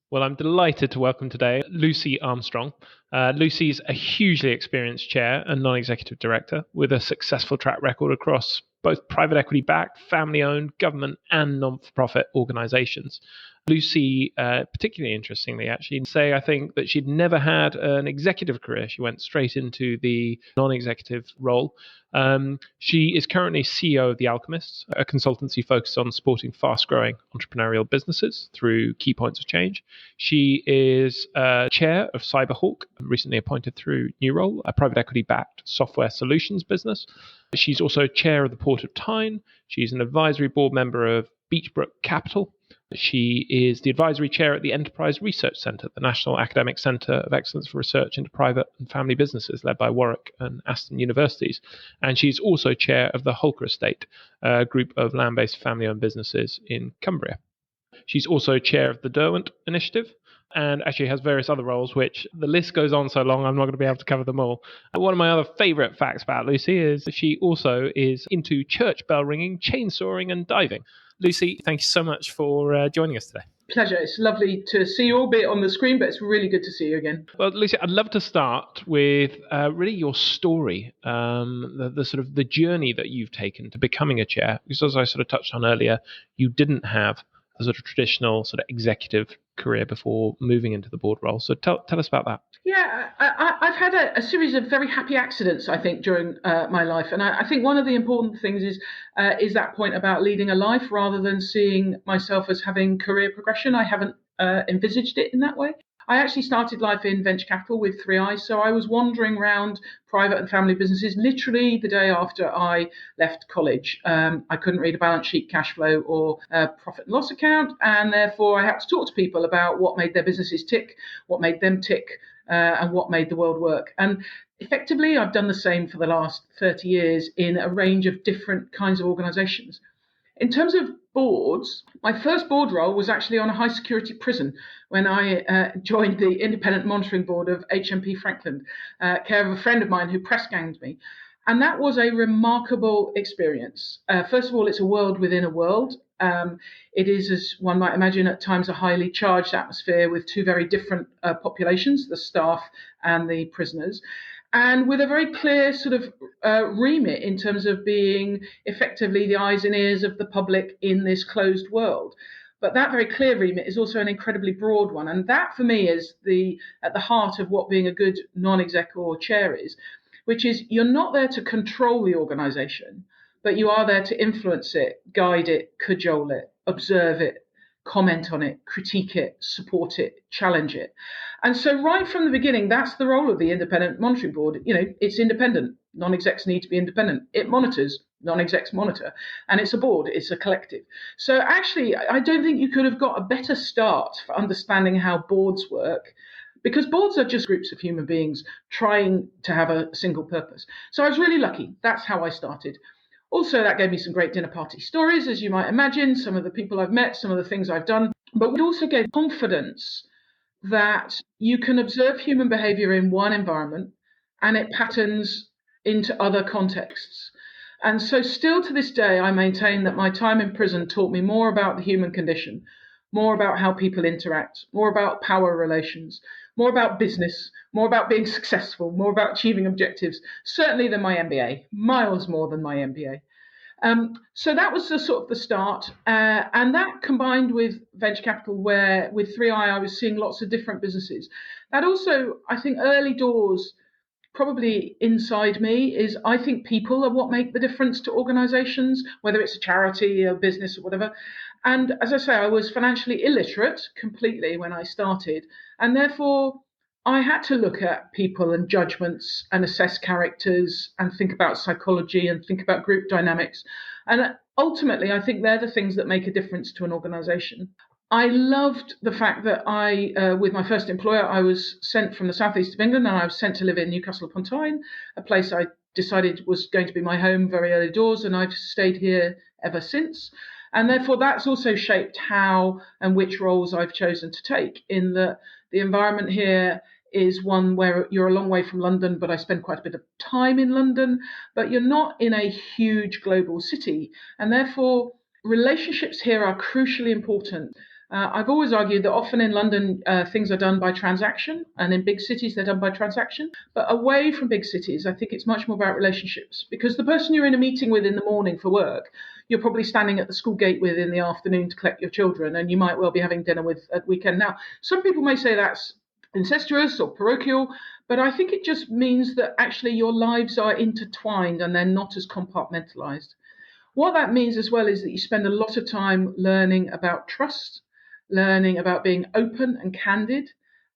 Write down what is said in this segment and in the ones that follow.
Well, I'm delighted to welcome today Lucy Armstrong. Lucy's a hugely experienced chair and non-executive director with a successful track record across both private equity-backed, family-owned, government and non-for-profit organizations. Lucy, particularly interestingly, actually, I think that she'd never had an executive career. She went straight into the non-executive role. She is currently CEO of The Alchemists, a consultancy focused on supporting fast-growing entrepreneurial businesses through key points of change. She is chair of Cyberhawk, recently appointed through new role, a private equity-backed software solutions business. She's also chair of the Port of Tyne. She's an advisory board member of Beachbrook Capital. She is the advisory chair at the Enterprise Research Centre, the National Academic Centre of Excellence for Research into Private and Family Businesses, led by Warwick and Aston Universities. And she's also chair of the Holker Estate, a group of land-based family-owned businesses in Cumbria. She's also chair of the Derwent Initiative, and actually has various other roles, which the list goes on so long, I'm not going to be able to cover them all. And one of my other favourite facts about Lucy is she also is into church bell ringing, chainsawing and diving. Lucy, thank you so much for joining us today. Pleasure. It's lovely to see you, albeit on the screen, but it's really good to see you again. Well, Lucy, I'd love to start with really your story, the sort of the journey that you've taken to becoming a chair. Because as I sort of touched on earlier, you didn't have a sort of traditional sort of executive career before moving into the board role. So tell us about that. Yeah, I've had a series of very happy accidents, I think, during my life. And I think one of the important things is that point about leading a life rather than seeing myself as having career progression. I haven't envisaged it in that way. I actually started life in venture capital with 3 eyes. So I was wandering around private and family businesses literally the day after I left college. I couldn't read a balance sheet, cash flow, or profit and loss account. And therefore, I had to talk to people about what made their businesses tick, what made them tick, and what made the world work. And effectively, I've done the same for the last 30 years in a range of different kinds of organizations. In terms of boards, my first board role was actually on a high security prison when I joined the independent monitoring board of HMP Franklin, care of a friend of mine who press ganged me. And that was a remarkable experience. First of all, it's a world within a world. It is, as one might imagine, at times a highly charged atmosphere with 2 very different populations, the staff and the prisoners, and with a very clear sort of remit in terms of being effectively the eyes and ears of the public in this closed world. But that very clear remit is also an incredibly broad one. And that, for me, is at the heart of what being a good non-exec or chair is, which is you're not there to control the organization, but you are there to influence it, guide it, cajole it, observe it, comment on it, critique it, support it, challenge it. And so right from the beginning, that's the role of the independent monitoring board. It's independent. Non-execs need to be independent. It monitors. Non-execs monitor. And it's a board. It's a collective. So actually, I don't think you could have got a better start for understanding how boards work, because boards are just groups of human beings trying to have a single purpose. So I was really lucky. That's how I started. Also, that gave me some great dinner party stories, as you might imagine, some of the people I've met, some of the things I've done. But it also gave confidence that you can observe human behavior in one environment and it patterns into other contexts. And so still to this day, I maintain that my time in prison taught me more about the human condition, more about how people interact, more about power relations, more about business, more about being successful, more about achieving objectives, certainly than my MBA, miles more than my MBA. So that was the sort of the start. And that combined with venture capital, where with 3i, I was seeing lots of different businesses. That also, I think, early doors, probably inside me, is I think people are what make the difference to organizations, whether it's a charity, a business, or whatever. And as I say, I was financially illiterate completely when I started. And therefore, I had to look at people and judgments and assess characters and think about psychology and think about group dynamics. And ultimately, I think they're the things that make a difference to an organization. I loved the fact that with my first employer, I was sent from the southeast of England and I was sent to live in Newcastle upon Tyne, a place I decided was going to be my home very early doors, and I've stayed here ever since. And therefore, that's also shaped how and which roles I've chosen to take, in that the environment here is one where you're a long way from London, but I spend quite a bit of time in London, but you're not in a huge global city. And therefore, relationships here are crucially important. I've always argued that often in London things are done by transaction, and in big cities they're done by transaction. But away from big cities, I think it's much more about relationships, because the person you're in a meeting with in the morning for work, you're probably standing at the school gate with in the afternoon to collect your children, and you might well be having dinner with at weekend. Now, some people may say that's incestuous or parochial, but I think it just means that actually your lives are intertwined and they're not as compartmentalized. What that means as well is that you spend a lot of time learning about trust, learning about being open and candid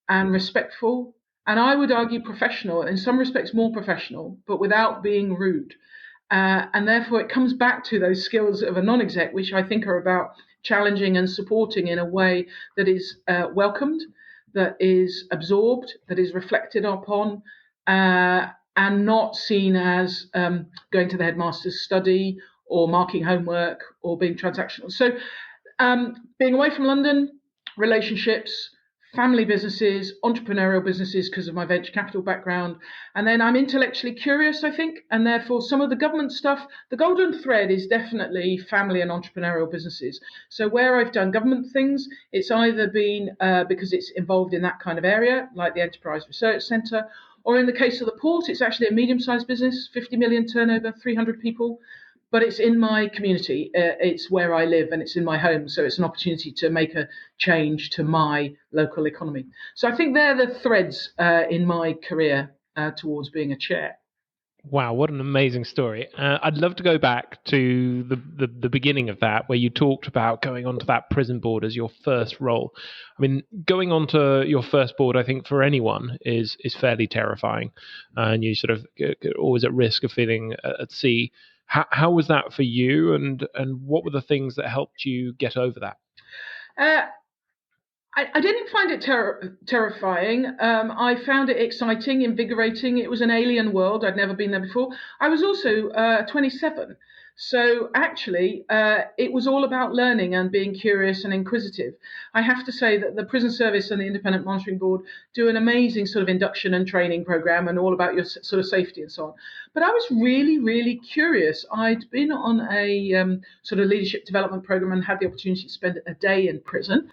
and respectful. And I would argue professional, in some respects more professional, but without being rude. And therefore, it comes back to those skills of a non exec, which I think are about challenging and supporting in a way that is welcomed, that is absorbed, that is reflected upon, and not seen as going to the headmaster's study or marking homework or being transactional. So, being away from London, relationships, family businesses, entrepreneurial businesses because of my venture capital background. And then I'm intellectually curious, I think, and therefore some of the government stuff, the golden thread is definitely family and entrepreneurial businesses. So where I've done government things, it's either been because it's involved in that kind of area, like the Enterprise Research Centre, or in the case of the port, it's actually a medium-sized business, 50 million turnover, 300 people, but it's in my community. It's where I live and it's in my home. So it's an opportunity to make a change to my local economy. So I think they're the threads in my career towards being a chair. Wow, what an amazing story. I'd love to go back to the beginning of that, where you talked about going onto that prison board as your first role. I mean, going onto your first board, I think for anyone is fairly terrifying, and you sort of always at risk of feeling at sea. How was that for you, and what were the things that helped you get over that? I didn't find it terrifying. I found it exciting, invigorating. It was an alien world. I'd never been there before. I was also 27. So actually, it was all about learning and being curious and inquisitive. I have to say that the Prison Service and the Independent Monitoring Board do an amazing sort of induction and training program and all about your sort of safety and so on. But I was really, really curious. I'd been on a sort of leadership development program and had the opportunity to spend a day in prison.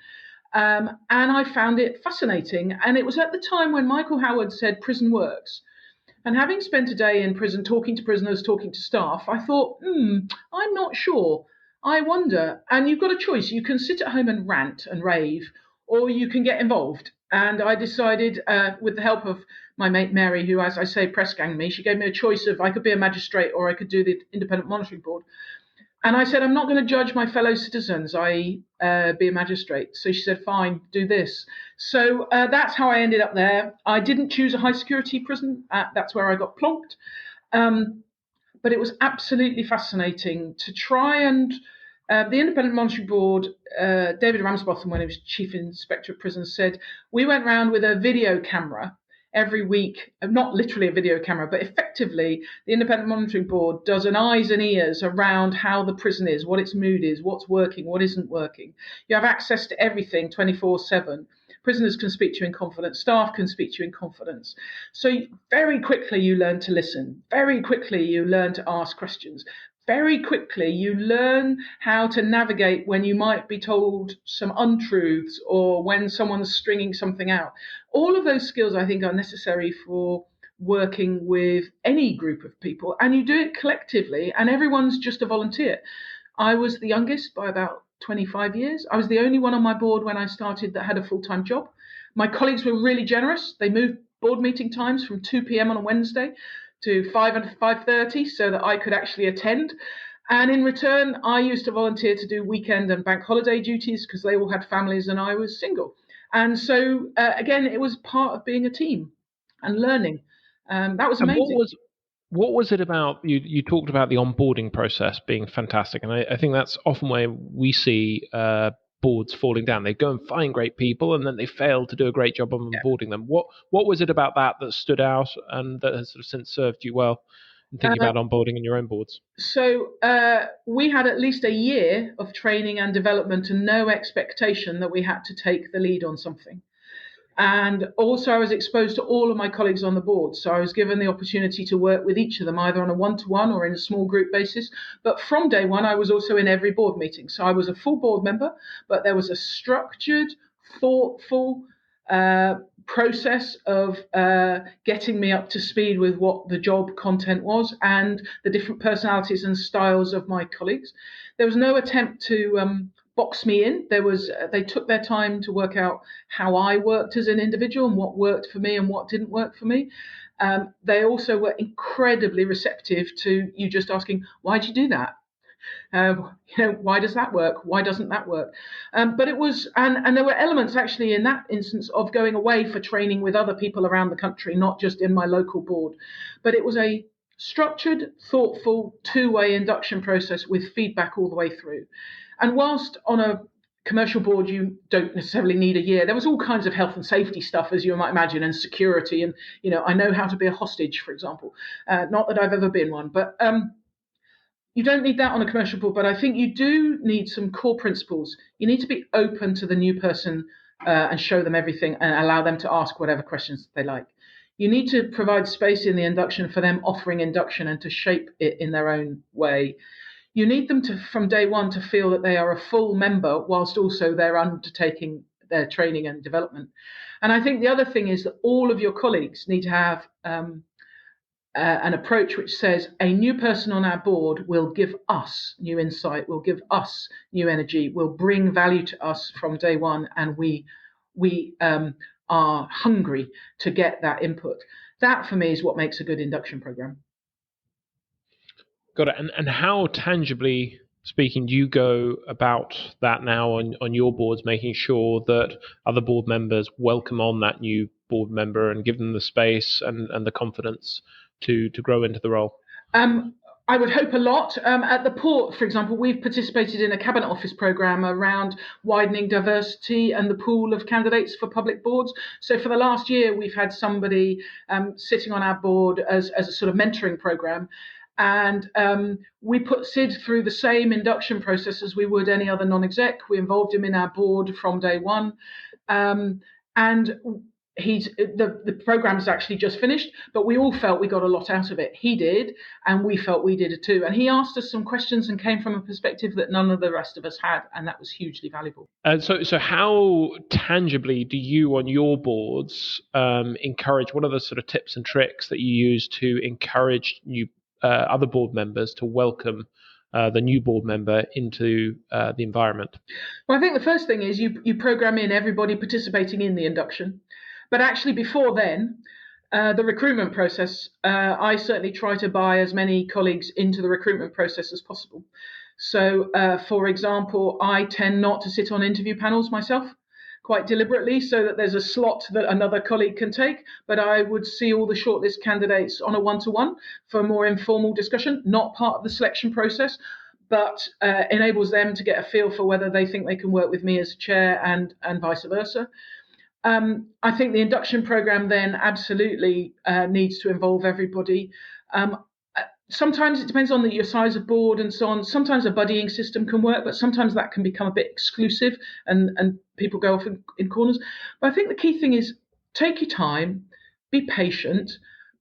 And I found it fascinating. And it was at the time when Michael Howard said prison works. And having spent a day in prison talking to prisoners, talking to staff, I thought, I'm not sure. I wonder. And you've got a choice. You can sit at home and rant and rave, or you can get involved. And I decided, with the help of my mate Mary, who, as I say, press ganged me, she gave me a choice of I could be a magistrate or I could do the Independent Monitoring Board. And I said, I'm not going to judge my fellow citizens, i.e., be a magistrate. So she said, fine, do this. So that's how I ended up there. I didn't choose a high security prison. That's where I got plonked. But it was absolutely fascinating to try and the Independent Monitoring Board, David Ramsbotham, when he was Chief Inspector of Prisons, said, we went round with a video camera every week, not literally a video camera, but effectively the Independent Monitoring Board does an eyes and ears around how the prison is, what its mood is, what's working, what isn't working. You have access to everything 24/7. Prisoners can speak to you in confidence. Staff can speak to you in confidence. So very quickly you learn to listen. Very quickly you learn to ask questions. Very quickly you learn how to navigate when you might be told some untruths or when someone's stringing something out. All of those skills, I think, are necessary for working with any group of people, and you do it collectively, and everyone's just a volunteer. I was the youngest by about 25 years. I was the only one on my board when I started that had a full-time job. My colleagues were really generous. They moved board meeting times from 2 p.m. on a Wednesday to 5 and 5:30 so that I could actually attend. And in return, I used to volunteer to do weekend and bank holiday duties because they all had families and I was single. And so, again, it was part of being a team and learning. That was And amazing. what was it about you? You talked about the onboarding process being fantastic, and I think that's often where we see boards falling down. They go and find great people, and then they fail to do a great job of onboarding them. What was it about that stood out, and that has sort of since served you well in thinking Uh, about onboarding in your own boards? so we had at least a year of training and development and no expectation that we had to take the lead on something. And also, I was exposed to all of my colleagues on the board. So I was given the opportunity to work with each of them, either on a one-to-one or in a small group basis. But from day one, I was also in every board meeting. So I was a full board member, but there was a structured, thoughtful process of getting me up to speed with what the job content was and the different personalities and styles of my colleagues. There was no attempt to box me in. They took their time to work out how I worked as an individual and what worked for me and what didn't work for me. They also were incredibly receptive to you just asking, why'd you do that? Why does that work? Why doesn't that work? But it was, and there were elements actually in that instance of going away for training with other people around the country, not just in my local board. But it was a structured, thoughtful, two-way induction process with feedback all the way through. And whilst on a commercial board you don't necessarily need a year, there was all kinds of health and safety stuff, as you might imagine, and security. And I know how to be a hostage, for example. Not that I've ever been one, but you don't need that on a commercial board. But I think you do need some core principles. You need to be open to the new person and show them everything and allow them to ask whatever questions they like. You need to provide space in the induction for them offering induction and to shape it in their own way. You need them to, from day one, to feel that they are a full member whilst also they're undertaking their training and development. And I think the other thing is that all of your colleagues need to have an approach which says a new person on our board will give us new insight, will give us new energy, will bring value to us from day one, and we are hungry to get that input. That, for me, is what makes a good induction program. Got it. And how tangibly speaking do you go about that now on your boards, making sure that other board members welcome on that new board member and give them the space and the confidence to grow into the role? I would hope a lot. At the port, for example, we've participated in a cabinet office programme around widening diversity and the pool of candidates for public boards. So for the last year, we've had somebody sitting on our board as a sort of mentoring programme. And we put Sid through the same induction process as we would any other non-exec. We involved him in our board from day one. And the program's actually just finished, but we all felt we got a lot out of it. He did, and we felt we did it too. And he asked us some questions and came from a perspective that none of the rest of us had, and that was hugely valuable. So how tangibly do you on your boards encourage, what are the sort of tips and tricks that you use to encourage other board members to welcome the new board member into the environment? Well, I think the first thing is you program in everybody participating in the induction. But actually, before then, the recruitment process, I certainly try to buy as many colleagues into the recruitment process as possible. So, for example, I tend not to sit on interview panels myself, quite deliberately, so that there's a slot that another colleague can take. But I would see all the shortlist candidates on a one-to-one for more informal discussion, not part of the selection process, but enables them to get a feel for whether they think they can work with me as chair and vice versa. I think the induction program then absolutely needs to involve everybody. Sometimes it depends on your size of board and so on. Sometimes a buddying system can work, but sometimes that can become a bit exclusive and people go off in corners. But I think the key thing is take your time, be patient,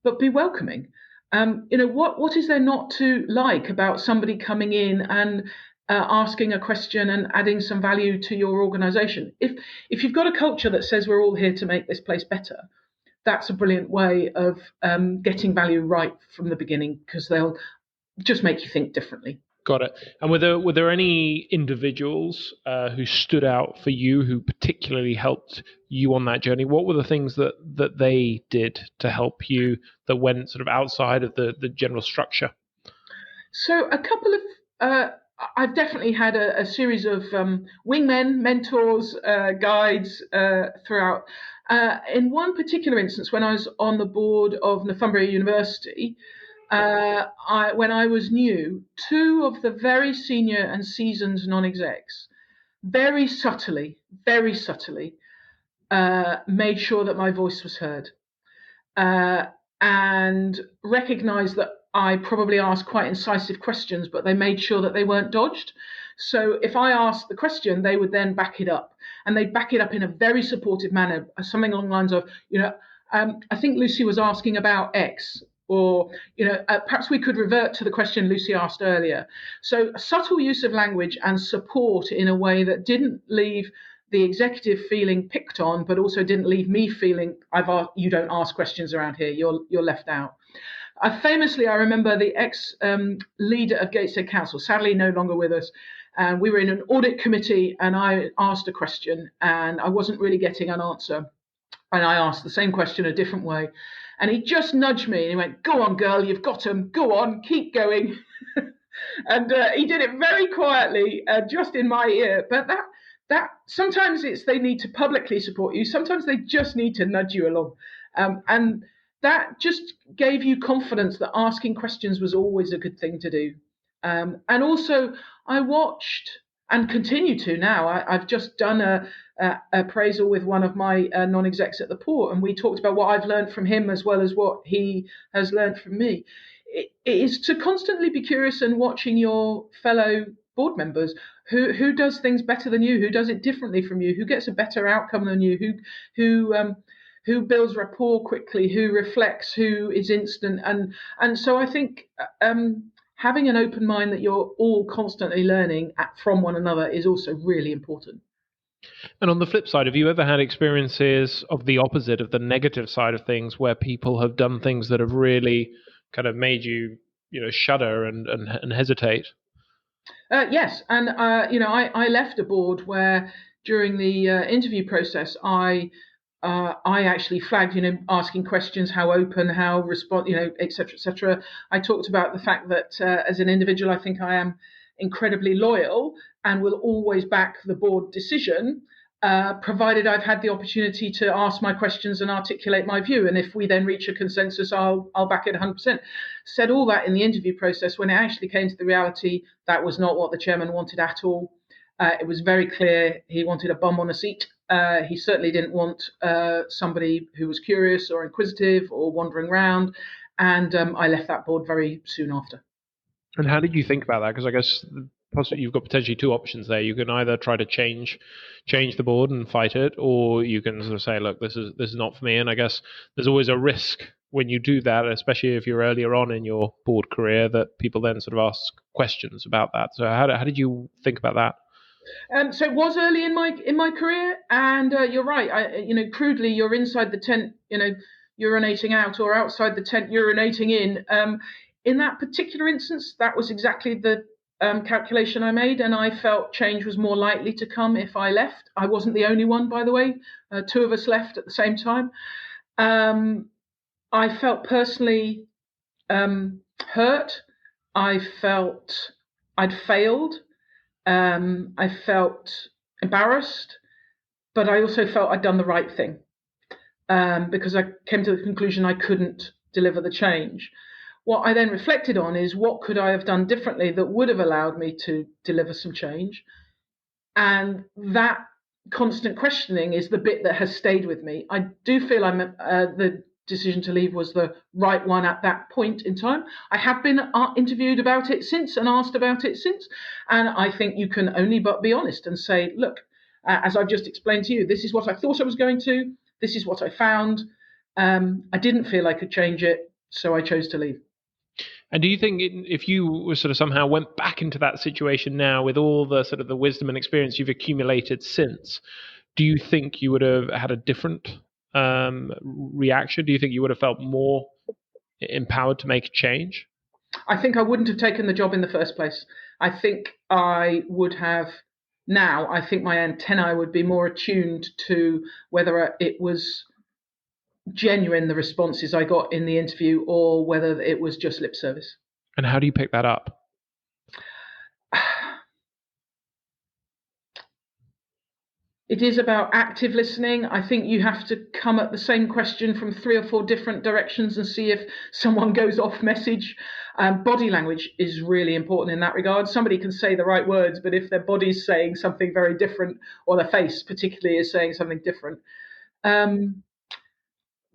but be welcoming. What is there not to like about somebody coming in and asking a question and adding some value to your organisation? If you've got a culture that says we're all here to make this place better, that's a brilliant way of getting value right from the beginning, because they'll just make you think differently. Got it. And were there any individuals who stood out for you, who particularly helped you on that journey? What were the things that they did to help you that went sort of outside of the general structure? So a couple of I've definitely had a series of wingmen, mentors, guides throughout. In one particular instance, when I was on the board of Northumbria University, when I was new, two of the very senior and seasoned non-execs very subtly made sure that my voice was heard and recognised that I probably asked quite incisive questions, but they made sure that they weren't dodged. So if I asked the question, they would then back it up, and they'd back it up in a very supportive manner, something along the lines of, I think Lucy was asking about X, or perhaps we could revert to the question Lucy asked earlier. So a subtle use of language and support in a way that didn't leave the executive feeling picked on, but also didn't leave me feeling you don't ask questions around here. You're left out. I remember the ex-leader of Gateshead Council, sadly no longer with us, and we were in an audit committee, and I asked a question, and I wasn't really getting an answer, and I asked the same question a different way, and he just nudged me, and he went, "Go on, girl, you've got them. Go on, keep going." And he did it very quietly, just in my ear. But that sometimes they need to publicly support you. Sometimes they just need to nudge you along, and that just gave you confidence that asking questions was always a good thing to do. And also, I watched and continue to now. I've just done a appraisal with one of my non-execs at the port, and we talked about what I've learned from him as well as what he has learned from me. It is to constantly be curious and watching your fellow board members who does things better than you, who does it differently from you, who gets a better outcome than you, who builds rapport quickly, who reflects, who is instant, and so I think having an open mind that you're all constantly learning from one another is also really important. And on the flip side, have you ever had experiences of the opposite, of the negative side of things, where people have done things that have really kind of made you, shudder and hesitate? Yes, and I left a board where during the interview process I actually flagged, asking questions, how open, how respond, et cetera, et cetera. I talked about the fact that as an individual, I think I am incredibly loyal and will always back the board decision, provided I've had the opportunity to ask my questions and articulate my view. And if we then reach a consensus, I'll back it 100%. Said all that in the interview process. When it actually came to the reality, that was not what the chairman wanted at all. It was very clear he wanted a bum on a seat. He certainly didn't want somebody who was curious or inquisitive or wandering around. And I left that board very soon after. And how did you think about that? Because I guess you've got potentially two options there. You can either try to change the board and fight it, or you can sort of say, look, this is not for me. And I guess there's always a risk when you do that, especially if you're earlier on in your board career, that people then sort of ask questions about that. So how did you think about that? So it was early in my career, and you're right. Crudely, you're inside the tent, urinating out, or outside the tent, urinating in. In that particular instance, that was exactly the calculation I made, and I felt change was more likely to come if I left. I wasn't the only one, by the way. Two of us left at the same time. I felt personally hurt. I felt I'd failed. I felt embarrassed, but I also felt I'd done the right thing, because I came to the conclusion I couldn't deliver the change. What I then reflected on is what could I have done differently that would have allowed me to deliver some change. And that constant questioning is the bit that has stayed with me. I do feel the decision to leave was the right one at that point in time. I have been interviewed about it since and asked about it since, and I think you can only but be honest and say, look, as I've just explained to you, this is what I thought I was going to, this is what I found. I didn't feel I could change it, so I chose to leave. And do you think if you were sort of somehow went back into that situation now with all the sort of the wisdom and experience you've accumulated since, do you think you would have had a different reaction? Do you think you would have felt more empowered to make a change? I think I wouldn't have taken the job in the first place. I think I would have now. I think my antennae would be more attuned to whether it was genuine, the responses I got in the interview, or whether it was just lip service. And how do you pick that up? It is about active listening. I think you have to come at the same question from 3 or 4 different directions and see if someone goes off message. Body language is really important in that regard. Somebody can say the right words, but if their body's saying something very different, or their face particularly is saying something different,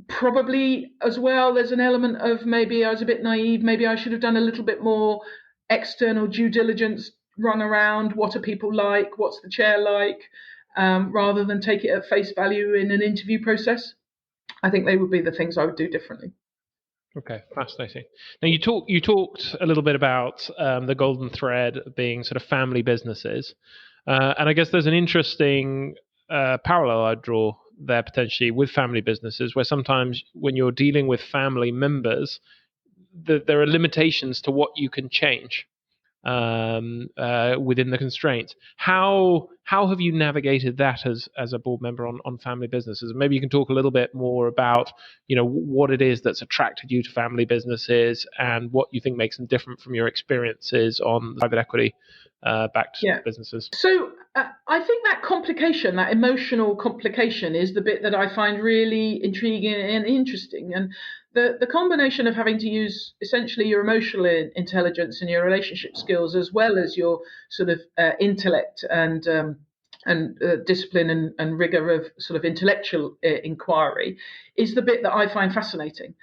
probably as well, there's an element of maybe I was a bit naive, maybe I should have done a little bit more external due diligence run around, what are people like, what's the chair like, rather than take it at face value in an interview process. I think they would be the things I would do differently. Okay, fascinating. Now you talked a little bit about the golden thread being sort of family businesses, and I guess there's an interesting parallel I'd draw there potentially with family businesses, where sometimes when you're dealing with family members, there are limitations to what you can change within the constraints. How have you navigated that as a board member on family businesses? And maybe you can talk a little bit more about what it is that's attracted you to family businesses and what you think makes them different from your experiences on private equity backed businesses. So I think that complication, that emotional complication, is the bit that I find really intriguing and interesting. And the combination of having to use essentially your emotional intelligence and your relationship skills, as well as your sort of intellect and discipline and rigor of sort of intellectual inquiry, is the bit that I find fascinating.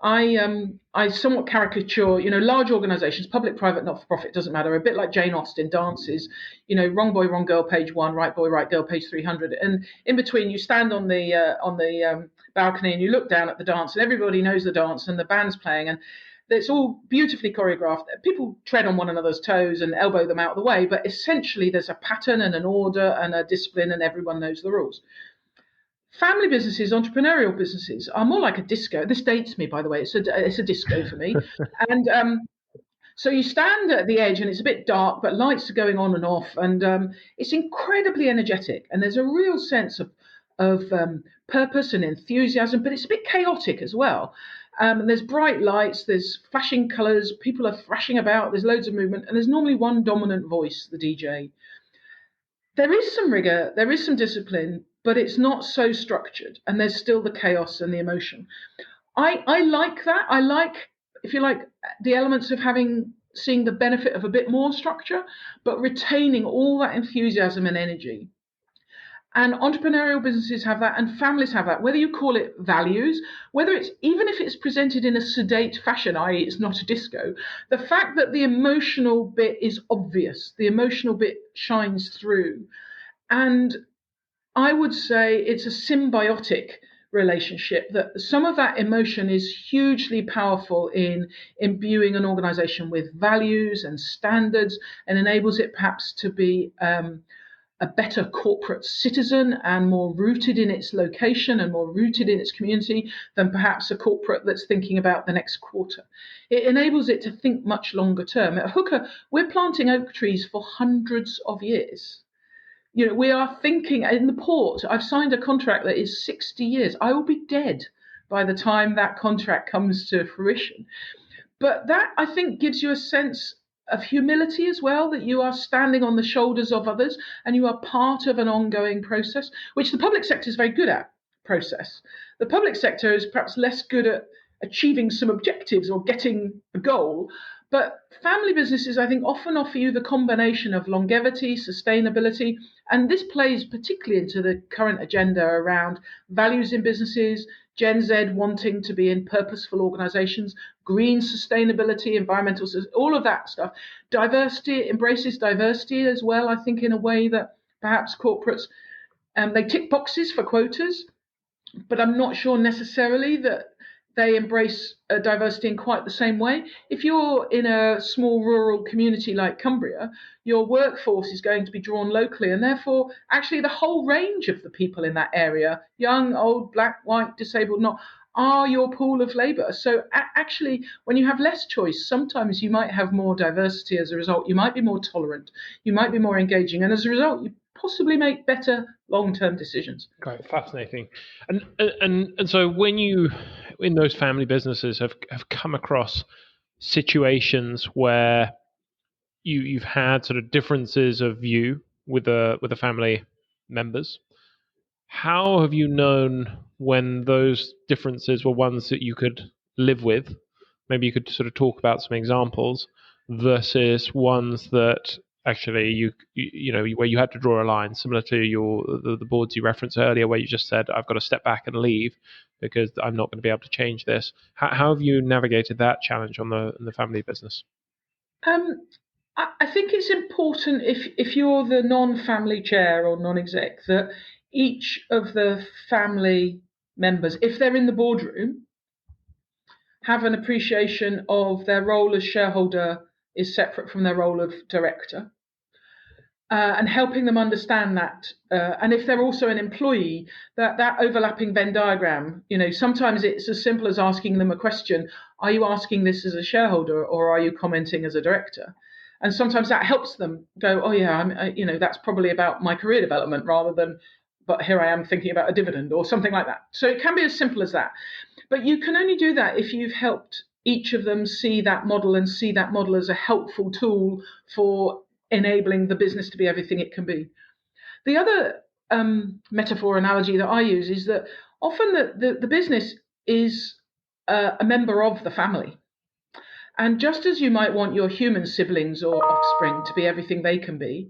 I somewhat caricature, large organisations, public, private, not for profit, doesn't matter. A bit like Jane Austen dances, wrong boy, wrong girl, page 1, right boy, right girl, page 300, and in between you stand on the balcony and you look down at the dance, and everybody knows the dance, and the band's playing, and it's all beautifully choreographed. People tread on one another's toes and elbow them out of the way, but essentially there's a pattern and an order and a discipline, and everyone knows the rules. Family businesses, entrepreneurial businesses, are more like a disco. This dates me, by the way. It's a disco for me. And so you stand at the edge, and it's a bit dark, but lights are going on and off, and it's incredibly energetic. And there's a real sense of purpose and enthusiasm, but it's a bit chaotic as well. And there's bright lights, there's flashing colours, people are thrashing about, there's loads of movement, and there's normally one dominant voice, the DJ. There is some rigor, there is some discipline, but it's not so structured, and there's still the chaos and the emotion. I like that. I like, if you like, the elements of seeing the benefit of a bit more structure, but retaining all that enthusiasm and energy. And entrepreneurial businesses have that, and families have that. Whether you call it values, whether it's even if it's presented in a sedate fashion, i.e., it's not a disco, the fact that the emotional bit is obvious, the emotional bit shines through. And I would say it's a symbiotic relationship, that some of that emotion is hugely powerful in imbuing an organization with values and standards, and enables it perhaps to be a better corporate citizen and more rooted in its location and more rooted in its community than perhaps a corporate that's thinking about the next quarter. It enables it to think much longer term. At Hooker, we're planting oak trees for hundreds of years. We are thinking in the port. I've signed a contract that is 60 years. I will be dead by the time that contract comes to fruition. But that, I think, gives you a sense of humility as well, that you are standing on the shoulders of others and you are part of an ongoing process, which the public sector is very good at. Process. The public sector is perhaps less good at achieving some objectives or getting a goal. But family businesses, I think, often offer you the combination of longevity, sustainability, and this plays particularly into the current agenda around values in businesses, Gen Z wanting to be in purposeful organizations, green sustainability, environmental, all of that stuff. Diversity, embraces diversity as well, I think, in a way that perhaps corporates, they tick boxes for quotas, but I'm not sure necessarily that they embrace diversity in quite the same way. If you're in a small rural community like Cumbria, your workforce is going to be drawn locally, and therefore actually the whole range of the people in that area, young, old, black, white, disabled, not, are your pool of labour. So actually, when you have less choice, sometimes you might have more diversity as a result. You might be more tolerant, you might be more engaging, and as a result, you possibly make better long-term decisions. Quite fascinating. And so when you, in those family businesses, have come across situations where you've had sort of differences of view with the family members, how have you known when those differences were ones that you could live with? Maybe you could sort of talk about some examples versus ones that actually you know where you had to draw a line, similar to the boards you referenced earlier, where you just said I've got to step back and leave because I'm not going to be able to change this. How have you navigated that challenge on the family business? I think it's important if you're the non-family chair or non-exec that each of the family members, if they're in the boardroom, have an appreciation of their role as shareholder is separate from their role of director. And helping them understand that, and if they're also an employee, that overlapping Venn diagram. Sometimes it's as simple as asking them a question: Are you asking this as a shareholder, or are you commenting as a director? And sometimes that helps them go, oh yeah, that's probably about my career development rather than, but here I am thinking about a dividend or something like that. So it can be as simple as that. But you can only do that if you've helped each of them see that model and see that model as a helpful tool for enabling the business to be everything it can be. The other metaphor analogy that I use is that often the business is a member of the family. And just as you might want your human siblings or offspring to be everything they can be,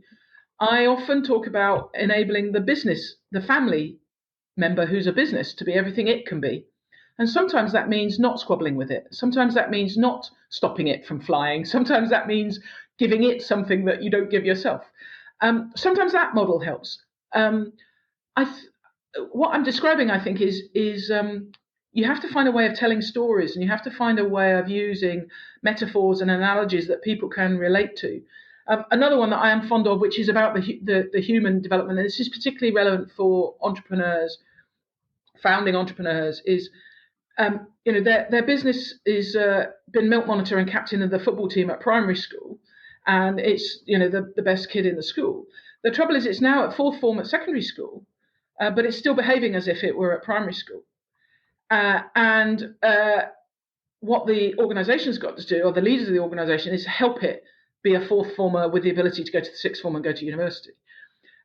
I often talk about enabling the business, the family member who's a business, to be everything it can be. And sometimes that means not squabbling with it. Sometimes that means not stopping it from flying. Sometimes that means giving it something that you don't give yourself. Sometimes that model helps. What I'm describing, I think, is you have to find a way of telling stories, and you have to find a way of using metaphors and analogies that people can relate to. Another one that I am fond of, which is about the human development, and this is particularly relevant for entrepreneurs, founding entrepreneurs, is their business is been milk monitor and captain of the football team at primary school, and it's the best kid in the school. The trouble is, it's now at fourth form at secondary school, but it's still behaving as if it were at primary school. And what the organisation's got to do, or the leaders of the organisation, is help it be a fourth former with the ability to go to the sixth form and go to university.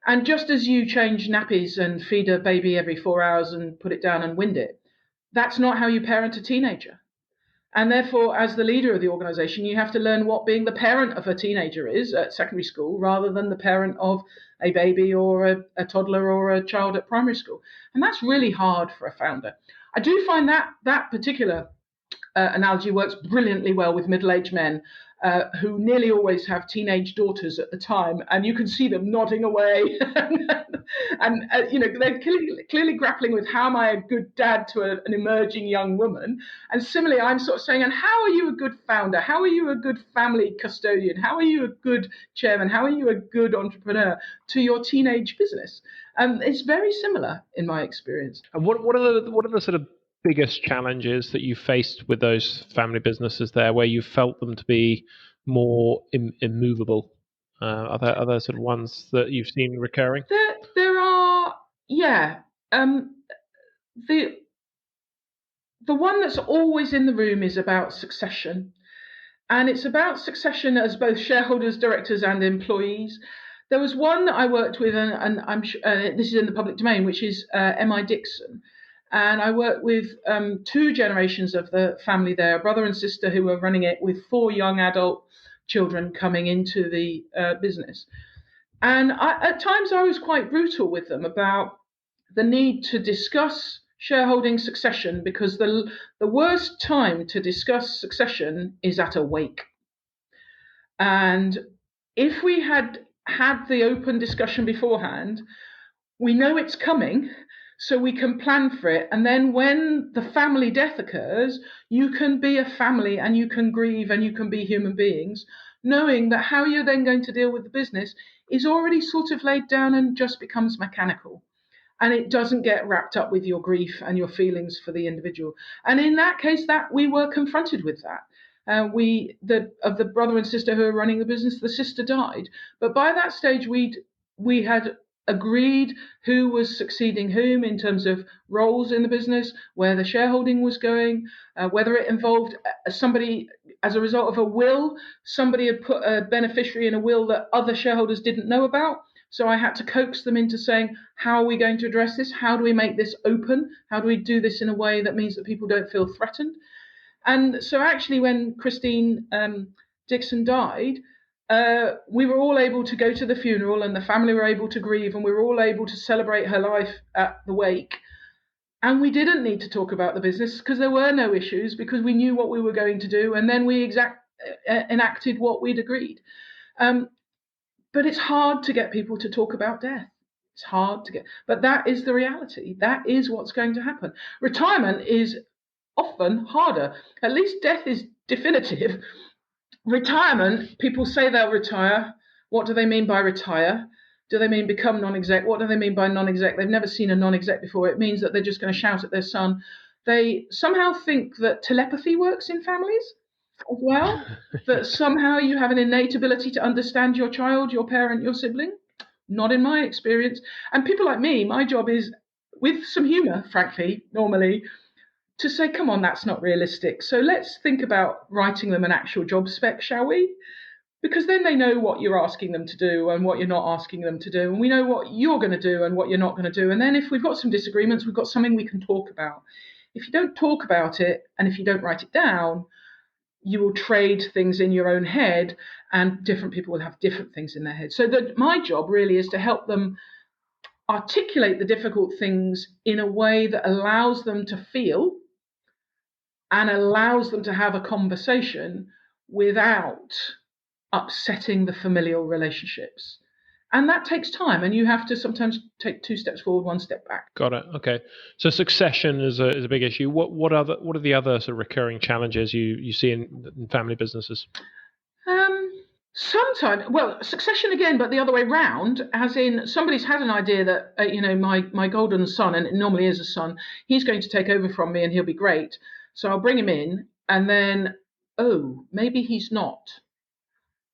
And just as you change nappies and feed a baby every 4 hours and put it down and wind it, that's not how you parent a teenager. And therefore, as the leader of the organisation, you have to learn what being the parent of a teenager is at secondary school rather than the parent of a baby or a toddler or a child at primary school. And that's really hard for a founder. I do find that particular analogy works brilliantly well with middle-aged men who nearly always have teenage daughters at the time, and you can see them nodding away, and they're clearly grappling with how am I a good dad to an emerging young woman. And similarly, I'm sort of saying, and how are you a good founder? How are you a good family custodian? How are you a good chairman? How are you a good entrepreneur to your teenage business? It's very similar in my experience. And what are the sort of biggest challenges that you faced with those family businesses there, where you felt them to be more immovable? Are there sort of ones that you've seen recurring? There are, yeah. The one that's always in the room is about succession, and it's about succession as both shareholders, directors, and employees. There was one that I worked with, and I'm sure this is in the public domain, which is M.I. Dixon. And I worked with 2 generations of the family there, a brother and sister who were running it with 4 young adult children coming into the business. And at times I was quite brutal with them about the need to discuss shareholding succession, because the worst time to discuss succession is at a wake. And if we had the open discussion beforehand, we know it's coming, so we can plan for it. And then when the family death occurs, you can be a family and you can grieve and you can be human beings, knowing that how you're then going to deal with the business is already sort of laid down and just becomes mechanical. And it doesn't get wrapped up with your grief and your feelings for the individual. And in that case, that we were confronted with that. Of the brother and sister who were running the business, the sister died. But by that stage, we had agreed who was succeeding whom in terms of roles in the business, where the shareholding was going, whether it involved somebody as a result of a will. Somebody had put a beneficiary in a will that other shareholders didn't know about. So I had to coax them into saying, how are we going to address this? How do we make this open? How do we do this in a way that means that people don't feel threatened? And so actually when Christine Dixon died, we were all able to go to the funeral, and the family were able to grieve, and we were all able to celebrate her life at the wake. And we didn't need to talk about the business because there were no issues, because we knew what we were going to do, and then we enacted what we'd agreed. But it's hard to get people to talk about death. It's hard to get, but that is the reality. That is what's going to happen. Retirement is often harder. At least death is definitive. Retirement, people say they'll retire. What do they mean by retire? Do they mean become non-exec? What do they mean by non-exec? They've never seen a non-exec before. It means that they're just going to shout at their son. They somehow think that telepathy works in families as well, that somehow you have an innate ability to understand your child, your parent, your sibling. Not in my experience. And people like me, my job is, with some humour, frankly, normally, to say, come on, that's not realistic. So let's think about writing them an actual job spec, shall we? Because then they know what you're asking them to do and what you're not asking them to do. And we know what you're going to do and what you're not going to do. And then if we've got some disagreements, we've got something we can talk about. If you don't talk about it and if you don't write it down, you will trade things in your own head, and different people will have different things in their head. So my job really is to help them articulate the difficult things in a way that allows them to feel and allows them to have a conversation without upsetting the familial relationships. And that takes time, and you have to sometimes take 2 steps forward, 1 step back. Got it. Okay. So succession is a big issue. What are the other sort of recurring challenges you see in family businesses? Sometimes, well, succession again, but the other way round, as in somebody's had an idea that, my golden son, and it normally is a son, he's going to take over from me and he'll be great. So I'll bring him in, and then, oh, maybe he's not.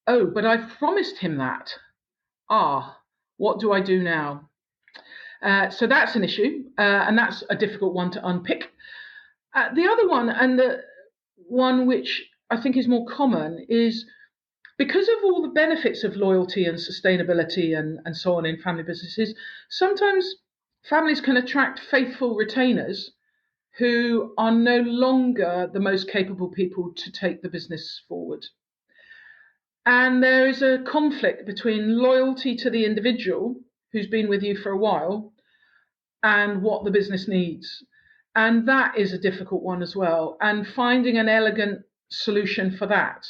Oh, but I've promised him that. What do I do now? So that's an issue, and that's a difficult one to unpick. The other one, and the one which I think is more common, is because of all the benefits of loyalty and sustainability and so on in family businesses, sometimes families can attract faithful retainers who are no longer the most capable people to take the business forward. And there is a conflict between loyalty to the individual who's been with you for a while and what the business needs. And that is a difficult one as well. And finding an elegant solution for that,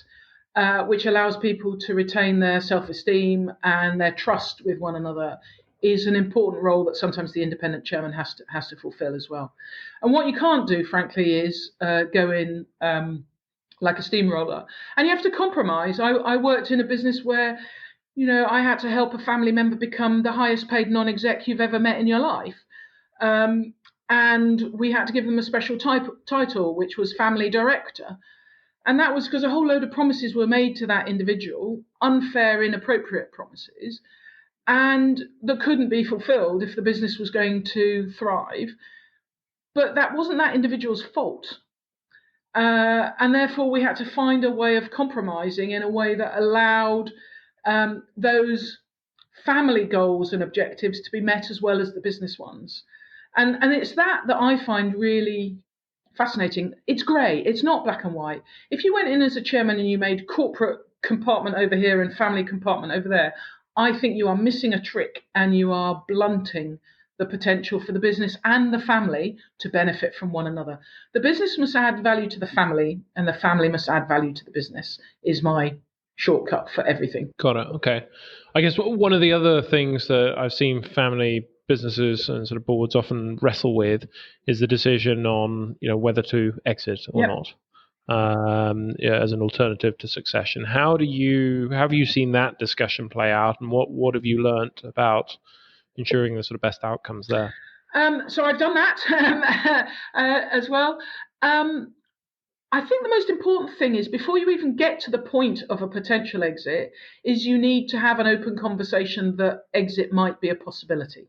which allows people to retain their self-esteem and their trust with one another, is an important role that sometimes the independent chairman has to fulfill as well. And what you can't do, frankly, is go in like a steamroller. And you have to compromise. I worked in a business where, I had to help a family member become the highest paid non-exec you've ever met in your life. And we had to give them a special title, which was family director. And that was because a whole load of promises were made to that individual, unfair, inappropriate promises, and that couldn't be fulfilled if the business was going to thrive. But that wasn't that individual's fault. And therefore, we had to find a way of compromising in a way that allowed those family goals and objectives to be met as well as the business ones. And it's that I find really fascinating. It's grey. It's not black and white. If you went in as a chairman and you made corporate compartment over here and family compartment over there, I think you are missing a trick and you are blunting the potential for the business and the family to benefit from one another. The business must add value to the family, and the family must add value to the business, is my shortcut for everything. Got it. Okay. I guess one of the other things that I've seen family businesses and sort of boards often wrestle with is the decision on, whether to exit or not. As an alternative to succession. How have you seen that discussion play out, and what have you learnt about ensuring the sort of best outcomes there? So I've done that as well. I think the most important thing is, before you even get to the point of a potential exit, is you need to have an open conversation that exit might be a possibility.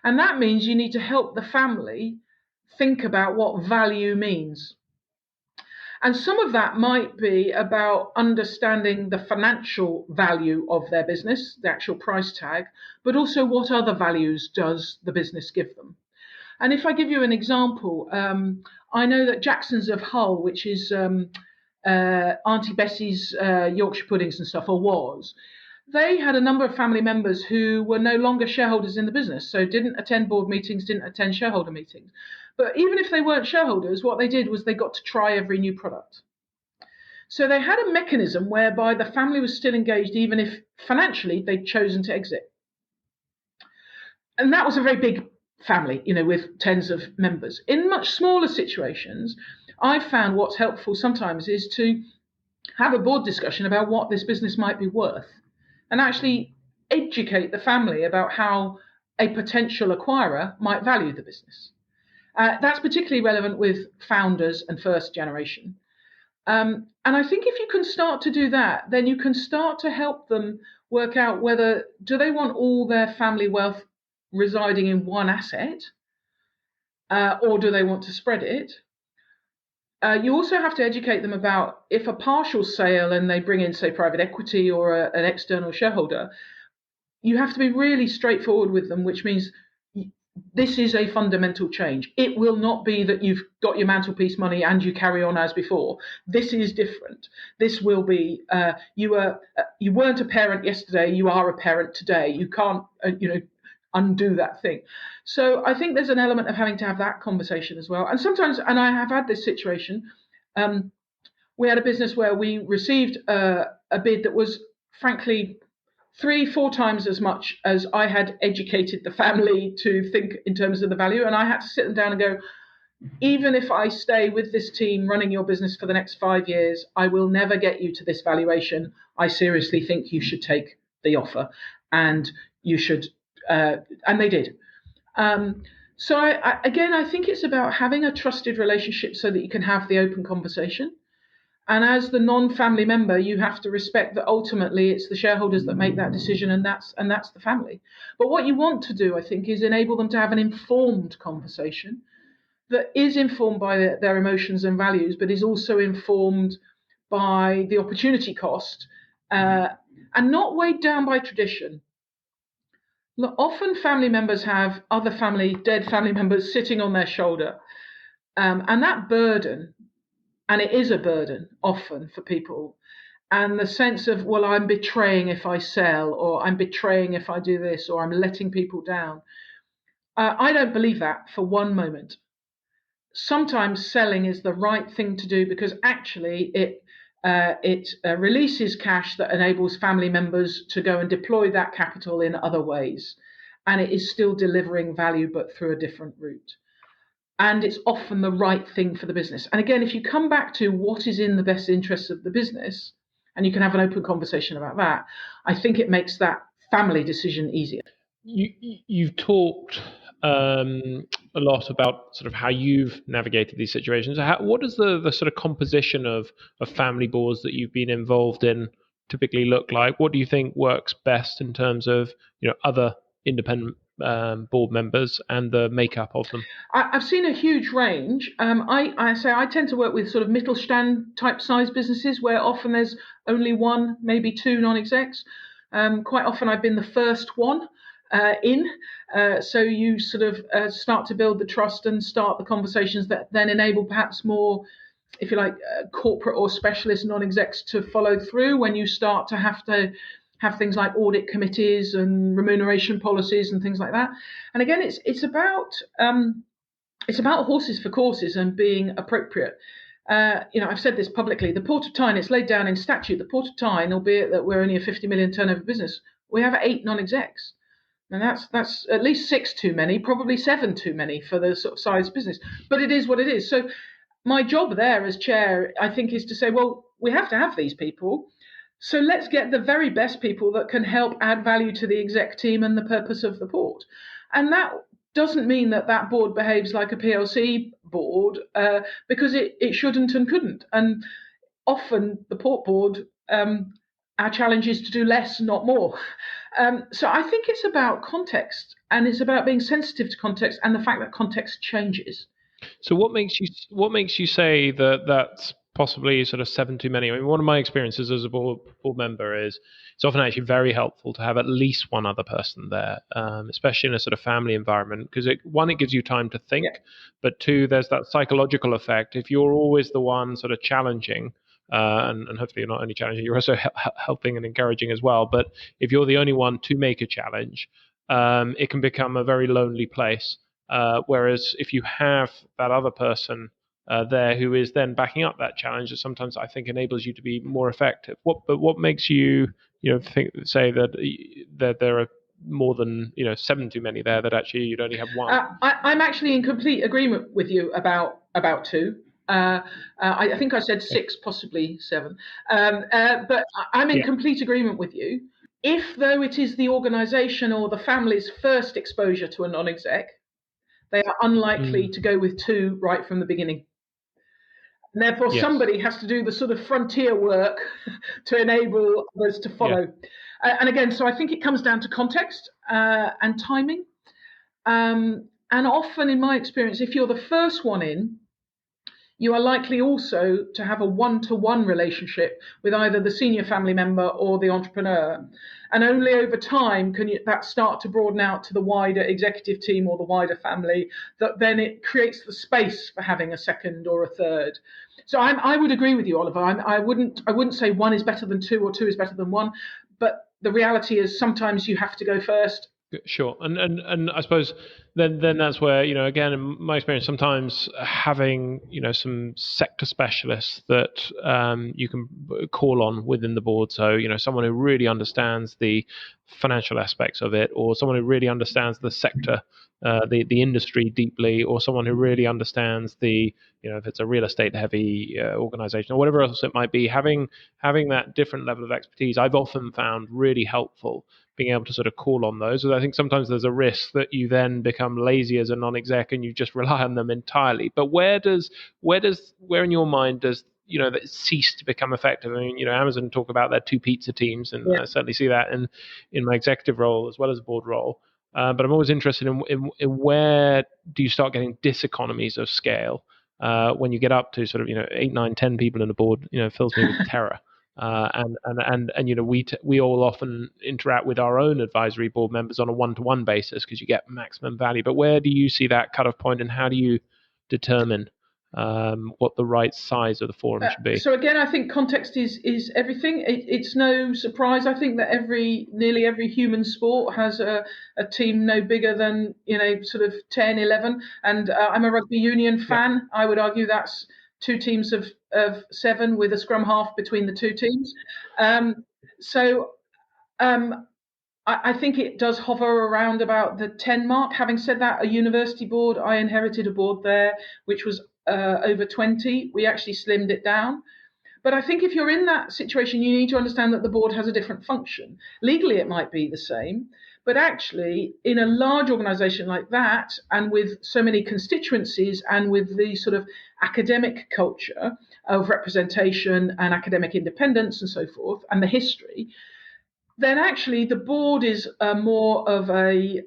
And that means you need to help the family think about what value means. And some of that might be about understanding the financial value of their business, the actual price tag, but also what other values does the business give them. And if I give you an example, I know that Jackson's of Hull, which is Auntie Bessie's Yorkshire puddings and stuff, or was, they had a number of family members who were no longer shareholders in the business, so didn't attend board meetings, didn't attend shareholder meetings. But even if they weren't shareholders, what they did was they got to try every new product. So they had a mechanism whereby the family was still engaged even if financially they'd chosen to exit. And that was a very big family, with tens of members. In much smaller situations, I've found what's helpful sometimes is to have a board discussion about what this business might be worth and actually educate the family about how a potential acquirer might value the business. That's particularly relevant with founders and first generation. And I think if you can start to do that, then you can start to help them work out whether do they want all their family wealth residing in one asset, or do they want to spread it? You also have to educate them about if a partial sale and they bring in, say, private equity or an external shareholder, you have to be really straightforward with them, which means this is a fundamental change. It will not be that you've got your mantelpiece money and you carry on as before. This is different. This will be you weren't a parent yesterday. You are a parent today. You can't undo that thing. So I think there's an element of having to have that conversation as well. And sometimes, and I have had this situation, we had a business where we received a bid that was frankly 3-4 times as much as I had educated the family to think in terms of the value. And I had to sit them down and go, even if I stay with this team running your business for the next 5 years, I will never get you to this valuation. I seriously think you should take the offer, and you should, and they did. So I think it's about having a trusted relationship so that you can have the open conversation. And as the non-family member, you have to respect that ultimately it's the shareholders that make that decision, and that's the family. But what you want to do, I think, is enable them to have an informed conversation that is informed by their emotions and values, but is also informed by the opportunity cost, and not weighed down by tradition. Look, often family members have other dead family members sitting on their shoulder, and that burden. And it is a burden often for people. And the sense of, well, I'm betraying if I sell, or I'm betraying if I do this, or I'm letting people down. I don't believe that for one moment. Sometimes selling is the right thing to do because actually it releases cash that enables family members to go and deploy that capital in other ways. And it is still delivering value, but through a different route. And it's often the right thing for the business. And again, if you come back to what is in the best interests of the business, and you can have an open conversation about that, I think it makes that family decision easier. You've talked a lot about sort of how you've navigated these situations. What does the sort of composition of family boards that you've been involved in typically look like? What do you think works best in terms of other independent board members and the makeup of them? I've seen a huge range. I tend to work with sort of Mittelstand type size businesses where often there's only one, maybe two non-execs. Quite often I've been the first one in. So you sort of start to build the trust and start the conversations that then enable perhaps more, if you like, corporate or specialist non-execs to follow through when you start to have things like audit committees and remuneration policies and things like that. And again, it's about horses for courses and being appropriate. I've said this publicly. The Port of Tyne, it's laid down in statute. The Port of Tyne, albeit that we're only a 50 million turnover business, we have 8 non-execs. And that's at least 6 too many, probably 7 too many for the sort of size business. But it is what it is. So my job there as chair, I think, is to say, well, we have to have these people. So let's get the very best people that can help add value to the exec team and the purpose of the port. And that doesn't mean that board behaves like a PLC board, because it shouldn't and couldn't. And often the port board, our challenge is to do less, not more. So I think it's about context, and it's about being sensitive to context and the fact that context changes. So what makes you say that that's possibly sort of 7 too many? I mean, one of my experiences as a board member is it's often actually very helpful to have at least one other person there, especially in a sort of family environment, because it gives you time to think, but 2, there's that psychological effect. If you're always the one sort of challenging, and hopefully you're not only challenging, you're also helping and encouraging as well. But if you're the only one to make a challenge, it can become a very lonely place. Whereas if you have that other person there who is then backing up that challenge that sometimes I think enables you to be more effective. What makes you say that there are more than 7 too many there, that actually you'd only have one? I'm actually in complete agreement with you about two. I think I said 6, possibly 7, but I'm in complete agreement with you. If, though, it is the organisation or the family's first exposure to a non-exec, they are unlikely to go with 2 right from the beginning. And therefore, somebody has to do the sort of frontier work to enable others to follow. And again, so I think it comes down to context and timing. And often, in my experience, if you're the first one in, you are likely also to have a one-to-one relationship with either the senior family member or the entrepreneur. And only over time can that start to broaden out to the wider executive team or the wider family, that then it creates the space for having a second or a third. So I would agree with you, Oliver. I wouldn't say 1 is better than 2 or 2 is better than 1, but the reality is sometimes you have to go first. Sure, and I suppose then that's where, again, in my experience, sometimes having some sector specialists that you can call on within the board. So someone who really understands the financial aspects of it, or someone who really understands the sector, the industry deeply, or someone who really understands if it's a real estate heavy organization or whatever else it might be, having that different level of expertise, I've often found really helpful, being able to sort of call on those. I think sometimes there's a risk that you then become lazy as a non-exec and you just rely on them entirely. But where in your mind does that cease to become effective? I mean, Amazon talk about their 2 pizza teams, and I certainly see that in my executive role as well as board role. But I'm always interested in where do you start getting diseconomies of scale when you get up to sort of 8, 9, 10 people in a board. Fills me with terror. And we all often interact with our own advisory board members on a one-to-one basis because you get maximum value. But where do you see that cut-off point, and how do you determine what the right size of the forum should be? So again, I think context is everything. It's no surprise, I think, that nearly every human sport has a team no bigger than sort of 10, 11. And I'm a rugby union fan. I would argue that's 2 teams of 7 with a scrum half between the 2 teams. I think it does hover around about the 10 mark. Having said that, a university board, I inherited a board there which was over 20. We actually slimmed it down. But I think if you're in that situation, you need to understand that the board has a different function. Legally, it might be the same, but actually, in a large organisation like that, and with so many constituencies, and with the sort of academic culture of representation and academic independence and so forth, and the history, then actually the board is more of a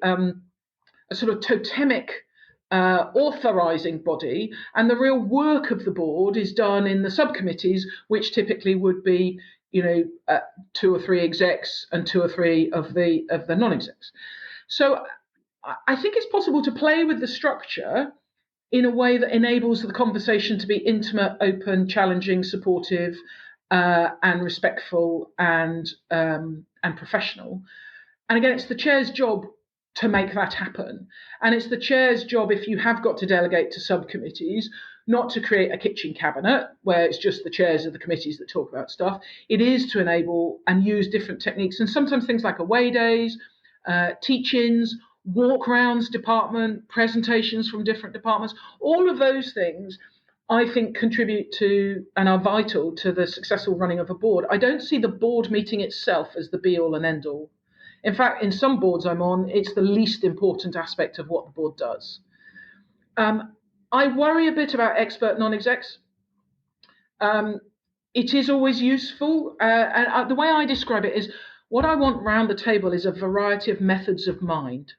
sort of totemic authorising body, and the real work of the board is done in the subcommittees, which typically would be 2 or 3 execs and 2 or 3 of the non-execs. So I think it's possible to play with the structure in a way that enables the conversation to be intimate, open, challenging, supportive, and respectful and professional. And again, it's the chair's job to make that happen. And it's the chair's job, if you have got to delegate to subcommittees, not to create a kitchen cabinet where it's just the chairs of the committees that talk about stuff. It is to enable and use different techniques, and sometimes things like away days, teach-ins, walk-rounds department, presentations from different departments. All of those things, I think, contribute to and are vital to the successful running of a board. I don't see the board meeting itself as the be-all and end-all. In fact, in some boards I'm on, it's the least important aspect of what the board does. I worry a bit about expert non-execs. It is always useful. And the way I describe it is, what I want round the table is a variety of methods of mind.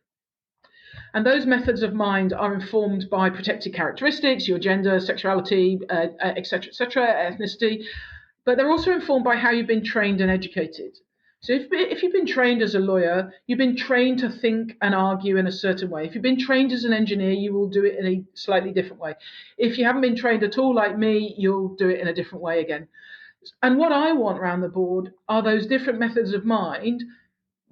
And those methods of mind are informed by protected characteristics, your gender, sexuality, et cetera, ethnicity. But they're also informed by how you've been trained and educated. So if you've been trained as a lawyer, you've been trained to think and argue in a certain way. If you've been trained as an engineer, you will do it in a slightly different way. If you haven't been trained at all like me, you'll do it in a different way again. And what I want around the board are those different methods of mind,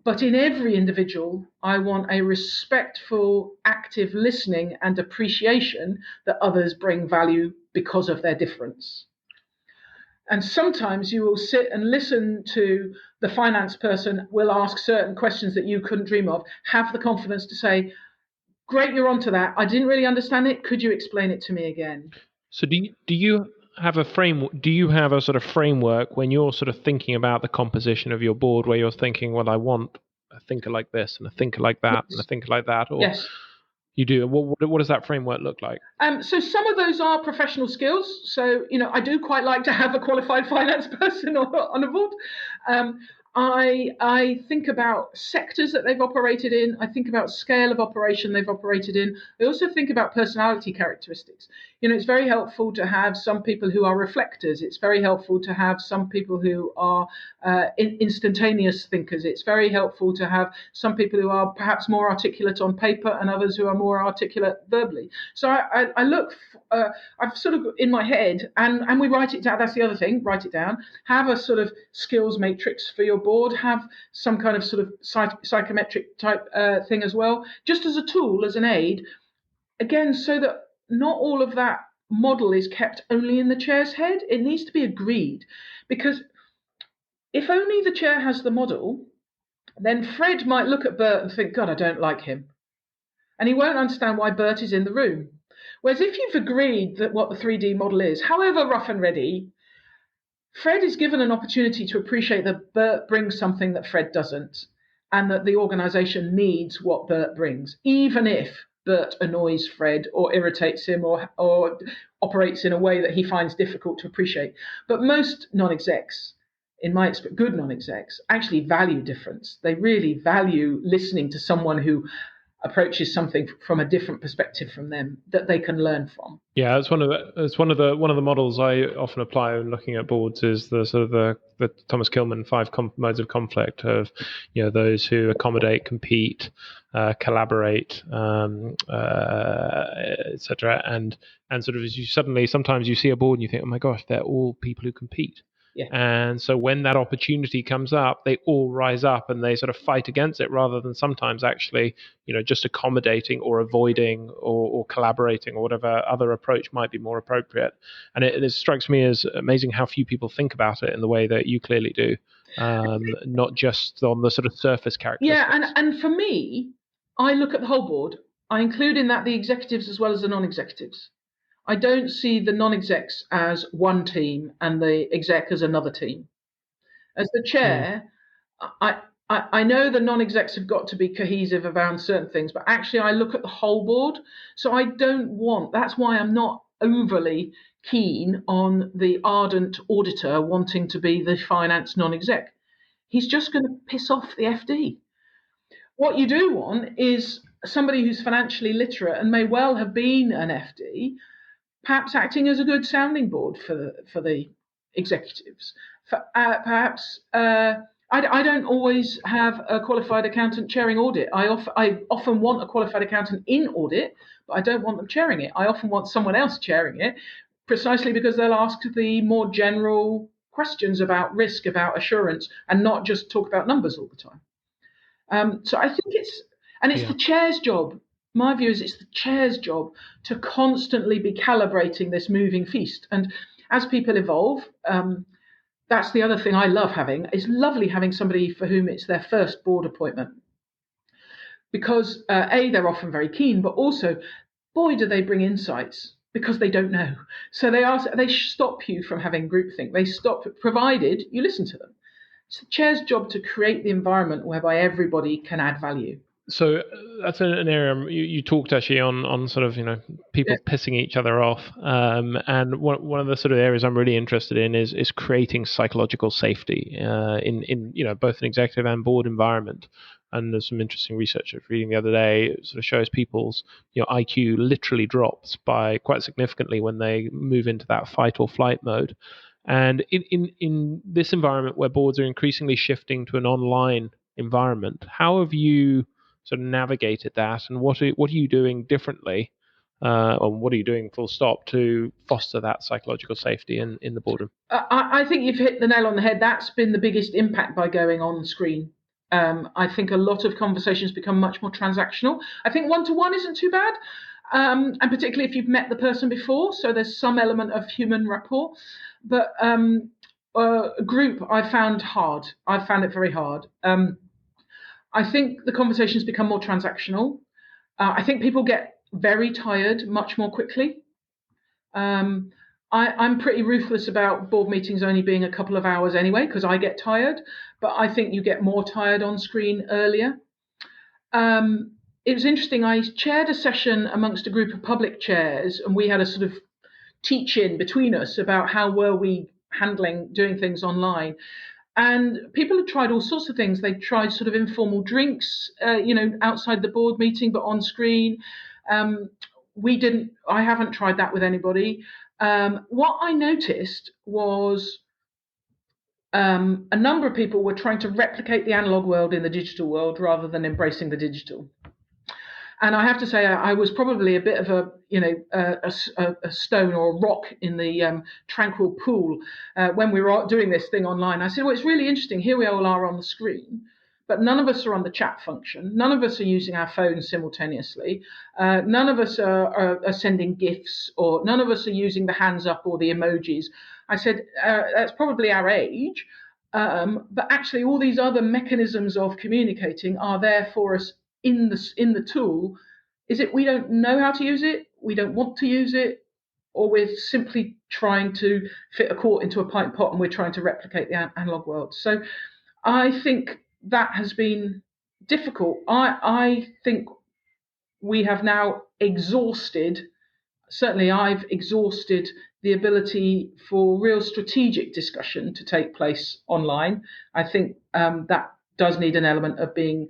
but in every individual, I want a respectful, active listening and appreciation that others bring value because of their difference. And sometimes you will sit and listen to the finance person will ask certain questions that you couldn't dream of. Have the confidence to say, great, you're onto that. I didn't really understand it. Could you explain it to me again? So do you have a framework? Do you have a sort of framework when you're sort of thinking about the composition of your board, where you're thinking, well, I want a thinker like this and a thinker like that and a thinker like that, or Yes. you do? What does that framework look like? So some of those are professional skills. So, I do quite like to have a qualified finance person on a board. I think about sectors that they've operated in. I think about scale of operation they've operated in. I also think about personality characteristics. It's very helpful to have some people who are reflectors. It's very helpful to have some people who are instantaneous thinkers. It's very helpful to have some people who are perhaps more articulate on paper and others who are more articulate verbally. So I look, I've sort of in my head, and we write it down. That's the other thing, write it down. Have a sort of skills matrix for your board, have some kind of sort of psychometric type thing as well, just as a tool, as an aid, again, so that not all of that model is kept only in the chair's head. It needs to be agreed, because if only the chair has the model, then Fred might look at Bert and think, God, I don't like him. And he won't understand why Bert is in the room. Whereas if you've agreed that what the 3D model is, however rough and ready, Fred is given an opportunity to appreciate that Bert brings something that Fred doesn't, and that the organisation needs what Bert brings, even if Bert annoys Fred or irritates him or operates in a way that he finds difficult to appreciate. But most non-execs, in my experience, good non-execs, actually value difference. They really value listening to someone who approaches something from a different perspective from them that they can learn from. Yeah, it's one of the models I often apply when looking at boards is the sort of the Thomas Kilmann 5 modes of conflict of those who accommodate, compete, collaborate, etc. And sort of as you sometimes you see a board and you think, oh my gosh, they're all people who compete. Yeah. And so when that opportunity comes up, they all rise up and they sort of fight against it, rather than sometimes actually, just accommodating or avoiding or collaborating or whatever other approach might be more appropriate. And it strikes me as amazing how few people think about it in the way that you clearly do, not just on the sort of surface characteristics. Yeah, and for me, I look at the whole board. I include in that the executives as well as the non-executives. I don't see the non-execs as one team and the exec as another team. As the chair, I know the non-execs have got to be cohesive around certain things, but actually I look at the whole board. So that's why I'm not overly keen on the ardent auditor wanting to be the finance non-exec. He's just going to piss off the FD. What you do want is somebody who's financially literate and may well have been an FD, perhaps acting as a good sounding board for the executives. Perhaps I don't always have a qualified accountant chairing audit. I often want a qualified accountant in audit, but I don't want them chairing it. I often want someone else chairing it, precisely because they'll ask the more general questions about risk, about assurance, and not just talk about numbers all the time. So I think it's the chair's job. My view is it's the chair's job to constantly be calibrating this moving feast. And as people evolve, that's the other thing I love having. It's lovely having somebody for whom it's their first board appointment. Because they're often very keen, but also, boy, do they bring insights, because they don't know. So they stop you from having groupthink. They stop, provided you listen to them. It's the chair's job to create the environment whereby everybody can add value. So that's an area you talked actually on sort of people pissing each other off, and one of the sort of areas I'm really interested in is creating psychological safety in both an executive and board environment. And there's some interesting research I was reading the other day. It sort of shows people's IQ literally drops by quite significantly when they move into that fight or flight mode. And in this environment where boards are increasingly shifting to an online environment, how have you sort of navigated that, and what are you doing differently, or what are you doing full stop to foster that psychological safety in the boardroom? I think you've hit the nail on the head. That's been the biggest impact by going on screen. I think a lot of conversations become much more transactional. I think one-to-one isn't too bad. and particularly if you've met the person before. So there's some element of human rapport. But group, I found hard. I found it very hard. I think the conversations become more transactional. I think people get very tired much more quickly. Um, I'm pretty ruthless about board meetings only being a couple of hours anyway, because I get tired. But I think you get more tired on screen earlier. It was interesting. I chaired a session amongst a group of public chairs, and we had a sort of teach-in between us about how were we handling doing things online. And people had tried all sorts of things. They tried sort of informal drinks, outside the board meeting, but on screen. We didn't. I haven't tried that with anybody. What I noticed was a number of people were trying to replicate the analog world in the digital world rather than embracing the digital. And I have to say, I was probably a bit of a stone or a rock in the tranquil pool when we were doing this thing online. I said, well, it's really interesting. Here we all are on the screen, but none of us are on the chat function. None of us are using our phones simultaneously. None of us are sending GIFs, or none of us are using the hands up or the emojis. I said, that's probably our age. But actually, all these other mechanisms of communicating are there for us in the tool. Is it we don't know how to use it, we don't want to use it, or we're simply trying to fit a quart into a pint pot and we're trying to replicate the analog world? So I think that has been difficult. I think we have now exhausted, certainly I've exhausted the ability for real strategic discussion to take place online. I think that does need an element of being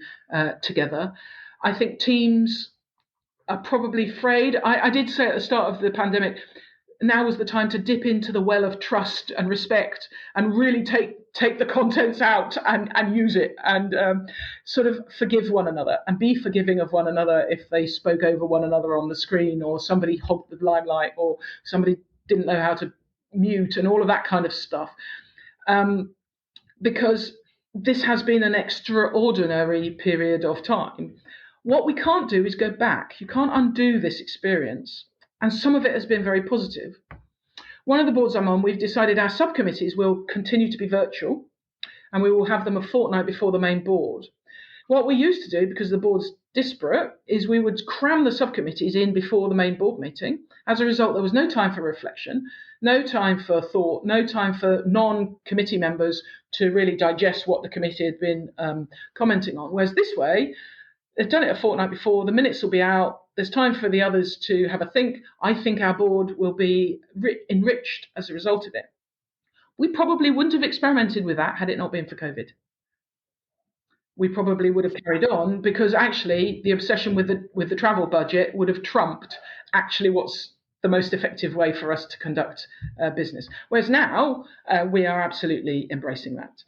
together. I think teams are probably afraid. I did say at the start of the pandemic, now was the time to dip into the well of trust and respect and really take the contents out and use it, and sort of forgive one another and be forgiving of one another if they spoke over one another on the screen, or somebody hogged the limelight, or somebody didn't know how to mute, and all of that kind of stuff. Because this has been an extraordinary period of time. What we can't do is go back. You can't undo this experience. And some of it has been very positive. One of the boards I'm on, we've decided our subcommittees will continue to be virtual, and we will have them a fortnight before the main board. What we used to do, because the board's disparate, is we would cram the subcommittees in before the main board meeting. As a result, there was no time for reflection, no time for thought, no time for non-committee members to really digest what the committee had been commenting on. Whereas this way, they've done it a fortnight before, the minutes will be out, there's time for the others to have a think. I think our board will be enriched as a result of it. We probably wouldn't have experimented with that had it not been for COVID. We probably would have carried on, because actually the obsession with the travel budget would have trumped actually what's the most effective way for us to conduct business. Whereas now we are absolutely embracing that.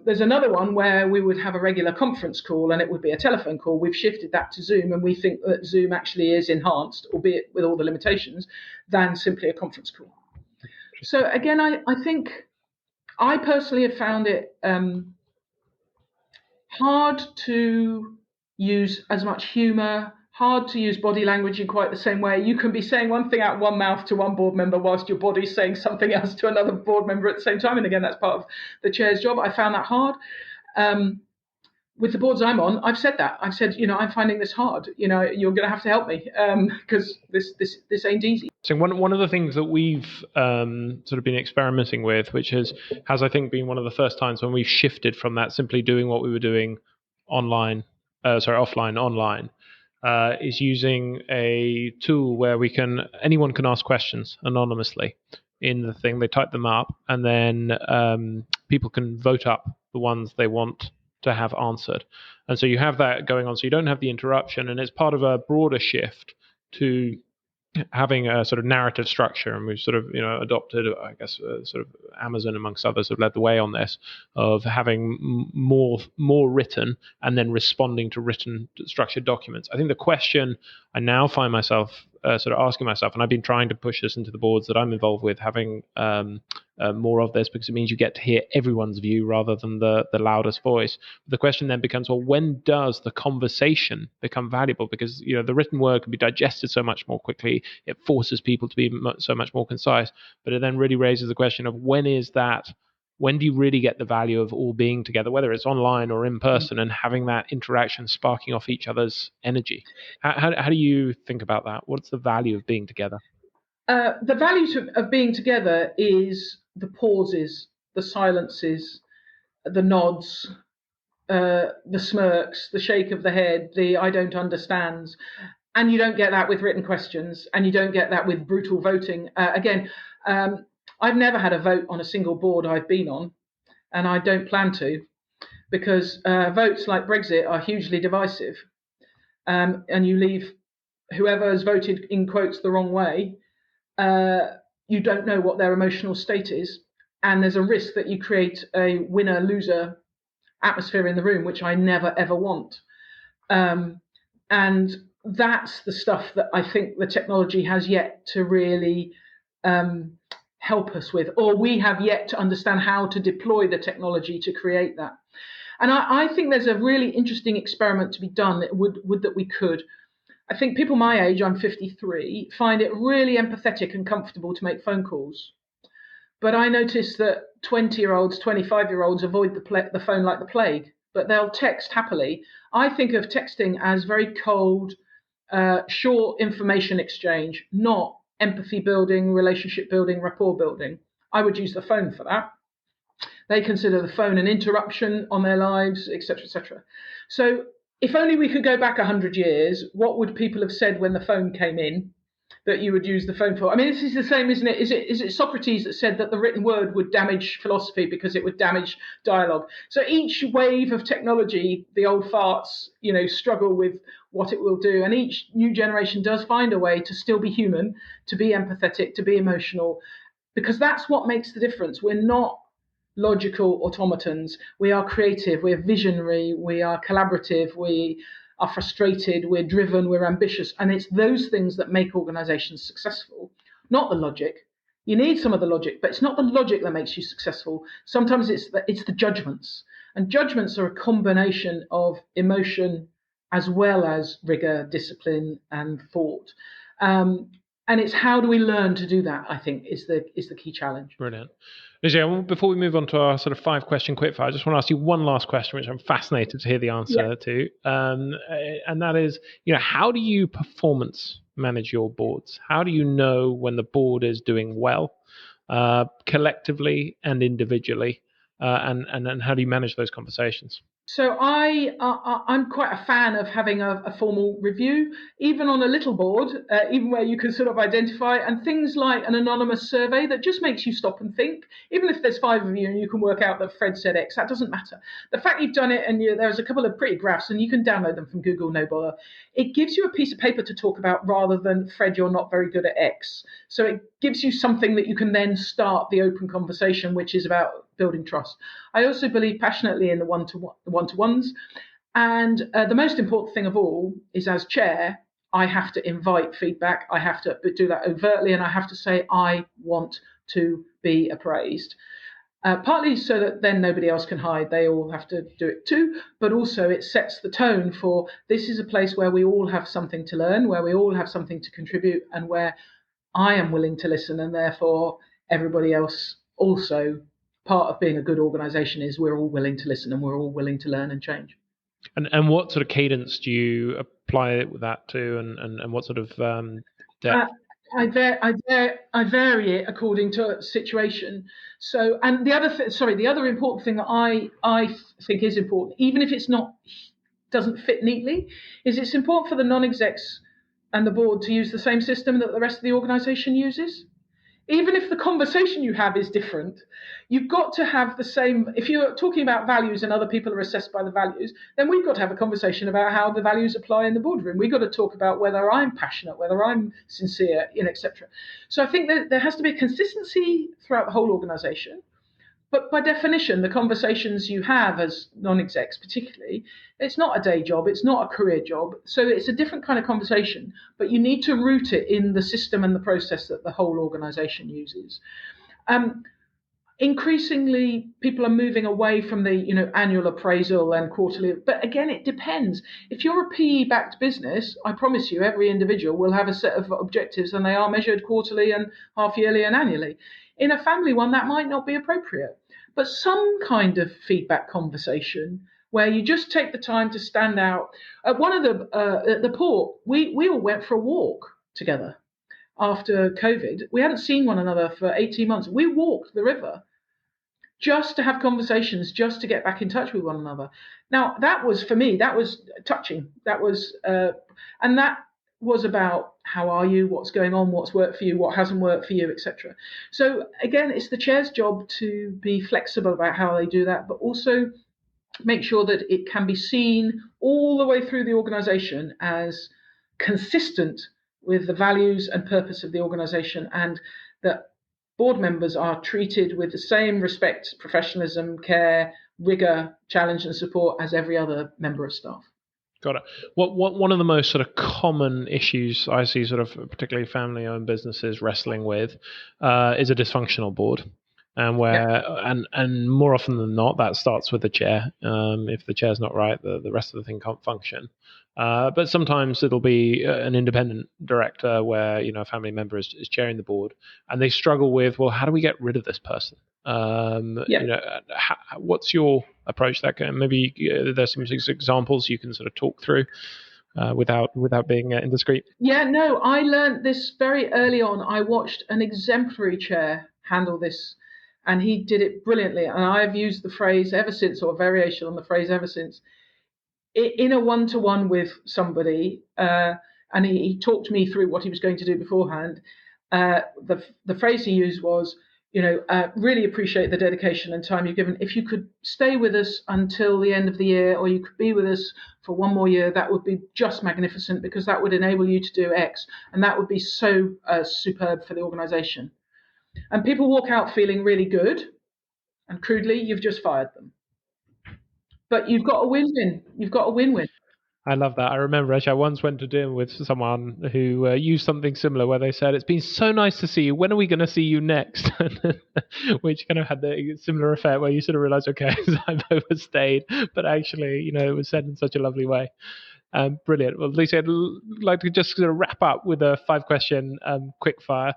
There's another one where we would have a regular conference call and it would be a telephone call. We've shifted that to Zoom, and we think that Zoom actually is enhanced, albeit with all the limitations, than simply a conference call. So again, I think I personally have found it hard to use as much humour, hard to use body language in quite the same way. You can be saying one thing out one mouth to one board member whilst your body's saying something else to another board member at the same time. And again, that's part of the chair's job. I found that hard. With the boards I'm on, I've said that. I've said, I'm finding this hard. You're going to have to help me because this ain't easy. So one of the things that we've sort of been experimenting with, which has I think been one of the first times when we've shifted from that simply doing what we were doing offline, online, is using a tool where anyone can ask questions anonymously in the thing. They type them up, and then people can vote up the ones they want to have answered. And so you have that going on, so you don't have the interruption, and it's part of a broader shift to having a sort of narrative structure. And we've sort of adopted, I guess, sort of Amazon amongst others have led the way on this, of having more written and then responding to written structured documents. I think the question I now find myself sort of asking myself, and I've been trying to push this into the boards that I'm involved with, having more of this, because it means you get to hear everyone's view rather than the loudest voice. The question then becomes, well, when does the conversation become valuable? Because the written word can be digested so much more quickly. It forces people to be so much more concise. But it then really raises the question of when do you really get the value of all being together, whether it's online or in person, and having that interaction sparking off each other's energy? How do you think about that? What's the value of being together? The value of being together is the pauses, the silences, the nods, the smirks, the shake of the head, the I don't understands. And you don't get that with written questions, and you don't get that with brutal voting. I've never had a vote on a single board I've been on, and I don't plan to, because votes like Brexit are hugely divisive. And you leave whoever has voted, in quotes, the wrong way. You don't know what their emotional state is. And there's a risk that you create a winner-loser atmosphere in the room, which I never, ever want. And that's the stuff that I think the technology has yet to really help us with, or we have yet to understand how to deploy the technology to create that. And I think there's a really interesting experiment to be done that would that we could. I think people my age, I'm 53, find it really empathetic and comfortable to make phone calls. But I notice that 20-year-olds, 25-year-olds avoid the phone like the plague, but they'll text happily. I think of texting as very cold, short information exchange, not empathy building, relationship building, rapport building. I would use the phone for that. They consider the phone an interruption on their lives, etc., etc. So if only we could go back 100 years, what would people have said when the phone came in that you would use the phone for? I mean, this is the same, isn't it? Is it Socrates that said that the written word would damage philosophy because it would damage dialogue? So each wave of technology, the old farts, struggle with what it will do. And each new generation does find a way to still be human, to be empathetic, to be emotional, because that's what makes the difference. We're not logical automatons. We are creative, we're visionary, we are collaborative, we are frustrated, we're driven, we're ambitious. And it's those things that make organizations successful, not the logic. You need some of the logic, but it's not the logic that makes you successful. Sometimes it's the judgments. And judgments are a combination of emotion as well as rigor, discipline, and thought. And it's how do we learn to do that, I think, is the key challenge. Brilliant. Lucy, before we move on to our sort of 5-question quickfire, I just want to ask you one last question, which I'm fascinated to hear the answer to. And that is, how do you performance manage your boards? How do you know when the board is doing well, collectively and individually? And how do you manage those conversations? So I'm quite a fan of having a formal review, even on a little board, even where you can sort of identify, and things like an anonymous survey that just makes you stop and think. Even if there's 5 of you and you can work out that Fred said X, that doesn't matter. The fact you've done it and there's a couple of pretty graphs and you can download them from Google, no bother. It gives you a piece of paper to talk about rather than, Fred, you're not very good at X. So it gives you something that you can then start the open conversation, which is about building trust. I also believe passionately in the one-to-ones. And the most important thing of all is, as chair, I have to invite feedback. I have to do that overtly, and I have to say, I want to be appraised. Partly so that then nobody else can hide. They all have to do it too. But also it sets the tone for this is a place where we all have something to learn, where we all have something to contribute, and where I am willing to listen, and therefore everybody else also. Part of being a good organisation is we're all willing to listen and we're all willing to learn and change. And what sort of cadence do you apply that to, and what sort of depth? I vary it according to situation. So, and the other important thing that I think is important, even if it's doesn't fit neatly, is it's important for the non-execs and the board to use the same system that the rest of the organisation uses. Even if the conversation you have is different, you've got to have the same. If you're talking about values and other people are assessed by the values, then we've got to have a conversation about how the values apply in the boardroom. We've got to talk about whether I'm passionate, whether I'm sincere, etc. So I think that there has to be a consistency throughout the whole organisation. But by definition, the conversations you have as non-execs, particularly, it's not a day job, it's not a career job. So it's a different kind of conversation, but you need to root it in the system and the process that the whole organization uses. Um, Increasingly, people are moving away from the annual appraisal and quarterly. But again, it depends. If you're a PE-backed business, I promise you, every individual will have a set of objectives, and they are measured quarterly and half yearly and annually. In a family one, that might not be appropriate. But some kind of feedback conversation where you just take the time to stand out. At one of at the port, we all went for a walk together after COVID. We hadn't seen one another for 18 months. We walked the river just to have conversations, just to get back in touch with one another. Now, that was, for me, that was touching. And that was about how are you, what's going on, what's worked for you, what hasn't worked for you, etc. So again, it's the chair's job to be flexible about how they do that, but also make sure that it can be seen all the way through the organization as consistent with the values and purpose of the organization, and that board members are treated with the same respect, professionalism, care, rigor, challenge, and support as every other member of staff. Got it. One of the most sort of common issues I see, sort of particularly family-owned businesses wrestling with, is a dysfunctional board. And and more often than not, that starts with the chair. If the chair's not right, the rest of the thing can't function. But sometimes it'll be an independent director where a family member is chairing the board, and they struggle with, well, how do we get rid of this person? What's your approach to that? Maybe there's some examples you can sort of talk through without being indiscreet. Yeah, no, I learned this very early on. I watched an exemplary chair handle this, and he did it brilliantly. And I've used the phrase ever since, or a variation on the phrase ever since, in a one-to-one with somebody. And he talked me through what he was going to do beforehand. The phrase he used was, really appreciate the dedication and time you've given. If you could stay with us until the end of the year, or you could be with us for one more year, that would be just magnificent, because that would enable you to do X. And that would be so superb for the organization. And people walk out feeling really good, and crudely, you've just fired them. But you've got a win-win. You've got a win-win. I love that. I remember, actually, I once went to dinner with someone who used something similar, where they said, "It's been so nice to see you. When are we going to see you next?" Which kind of had the similar effect, where you sort of realize, okay, I've overstayed, but actually, it was said in such a lovely way. Brilliant. Well, Lucy, I'd like to just sort of wrap up with a 5-question quick fire.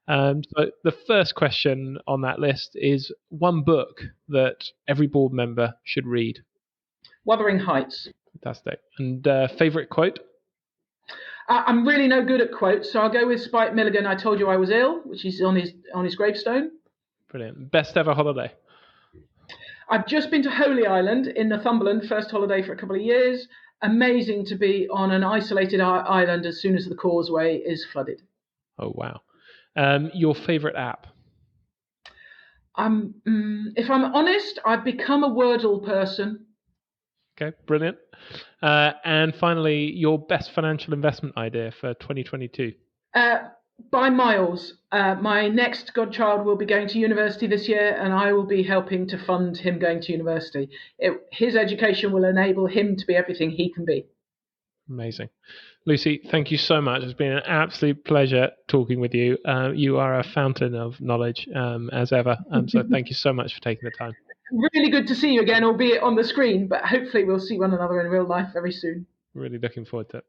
So the first question on that list is one book that every board member should read. Wuthering Heights. Fantastic. And favorite quote? I'm really no good at quotes, so I'll go with Spike Milligan. I told you I was ill, which is on his gravestone. Brilliant. Best ever holiday? I've just been to Holy Island in Northumberland, first holiday for a couple of years. Amazing to be on an isolated island as soon as the causeway is flooded. Oh, wow. Your favorite app? If I'm honest, I've become a Wordle person. Okay, brilliant. And finally, your best financial investment idea for 2022? By miles. My next godchild will be going to university this year, and I will be helping to fund him going to university. His education will enable him to be everything he can be. Amazing. Lucy, thank you so much. It's been an absolute pleasure talking with you. You are a fountain of knowledge, as ever. So thank you so much for taking the time. Really good to see you again, albeit on the screen, but hopefully we'll see one another in real life very soon. Really looking forward to it.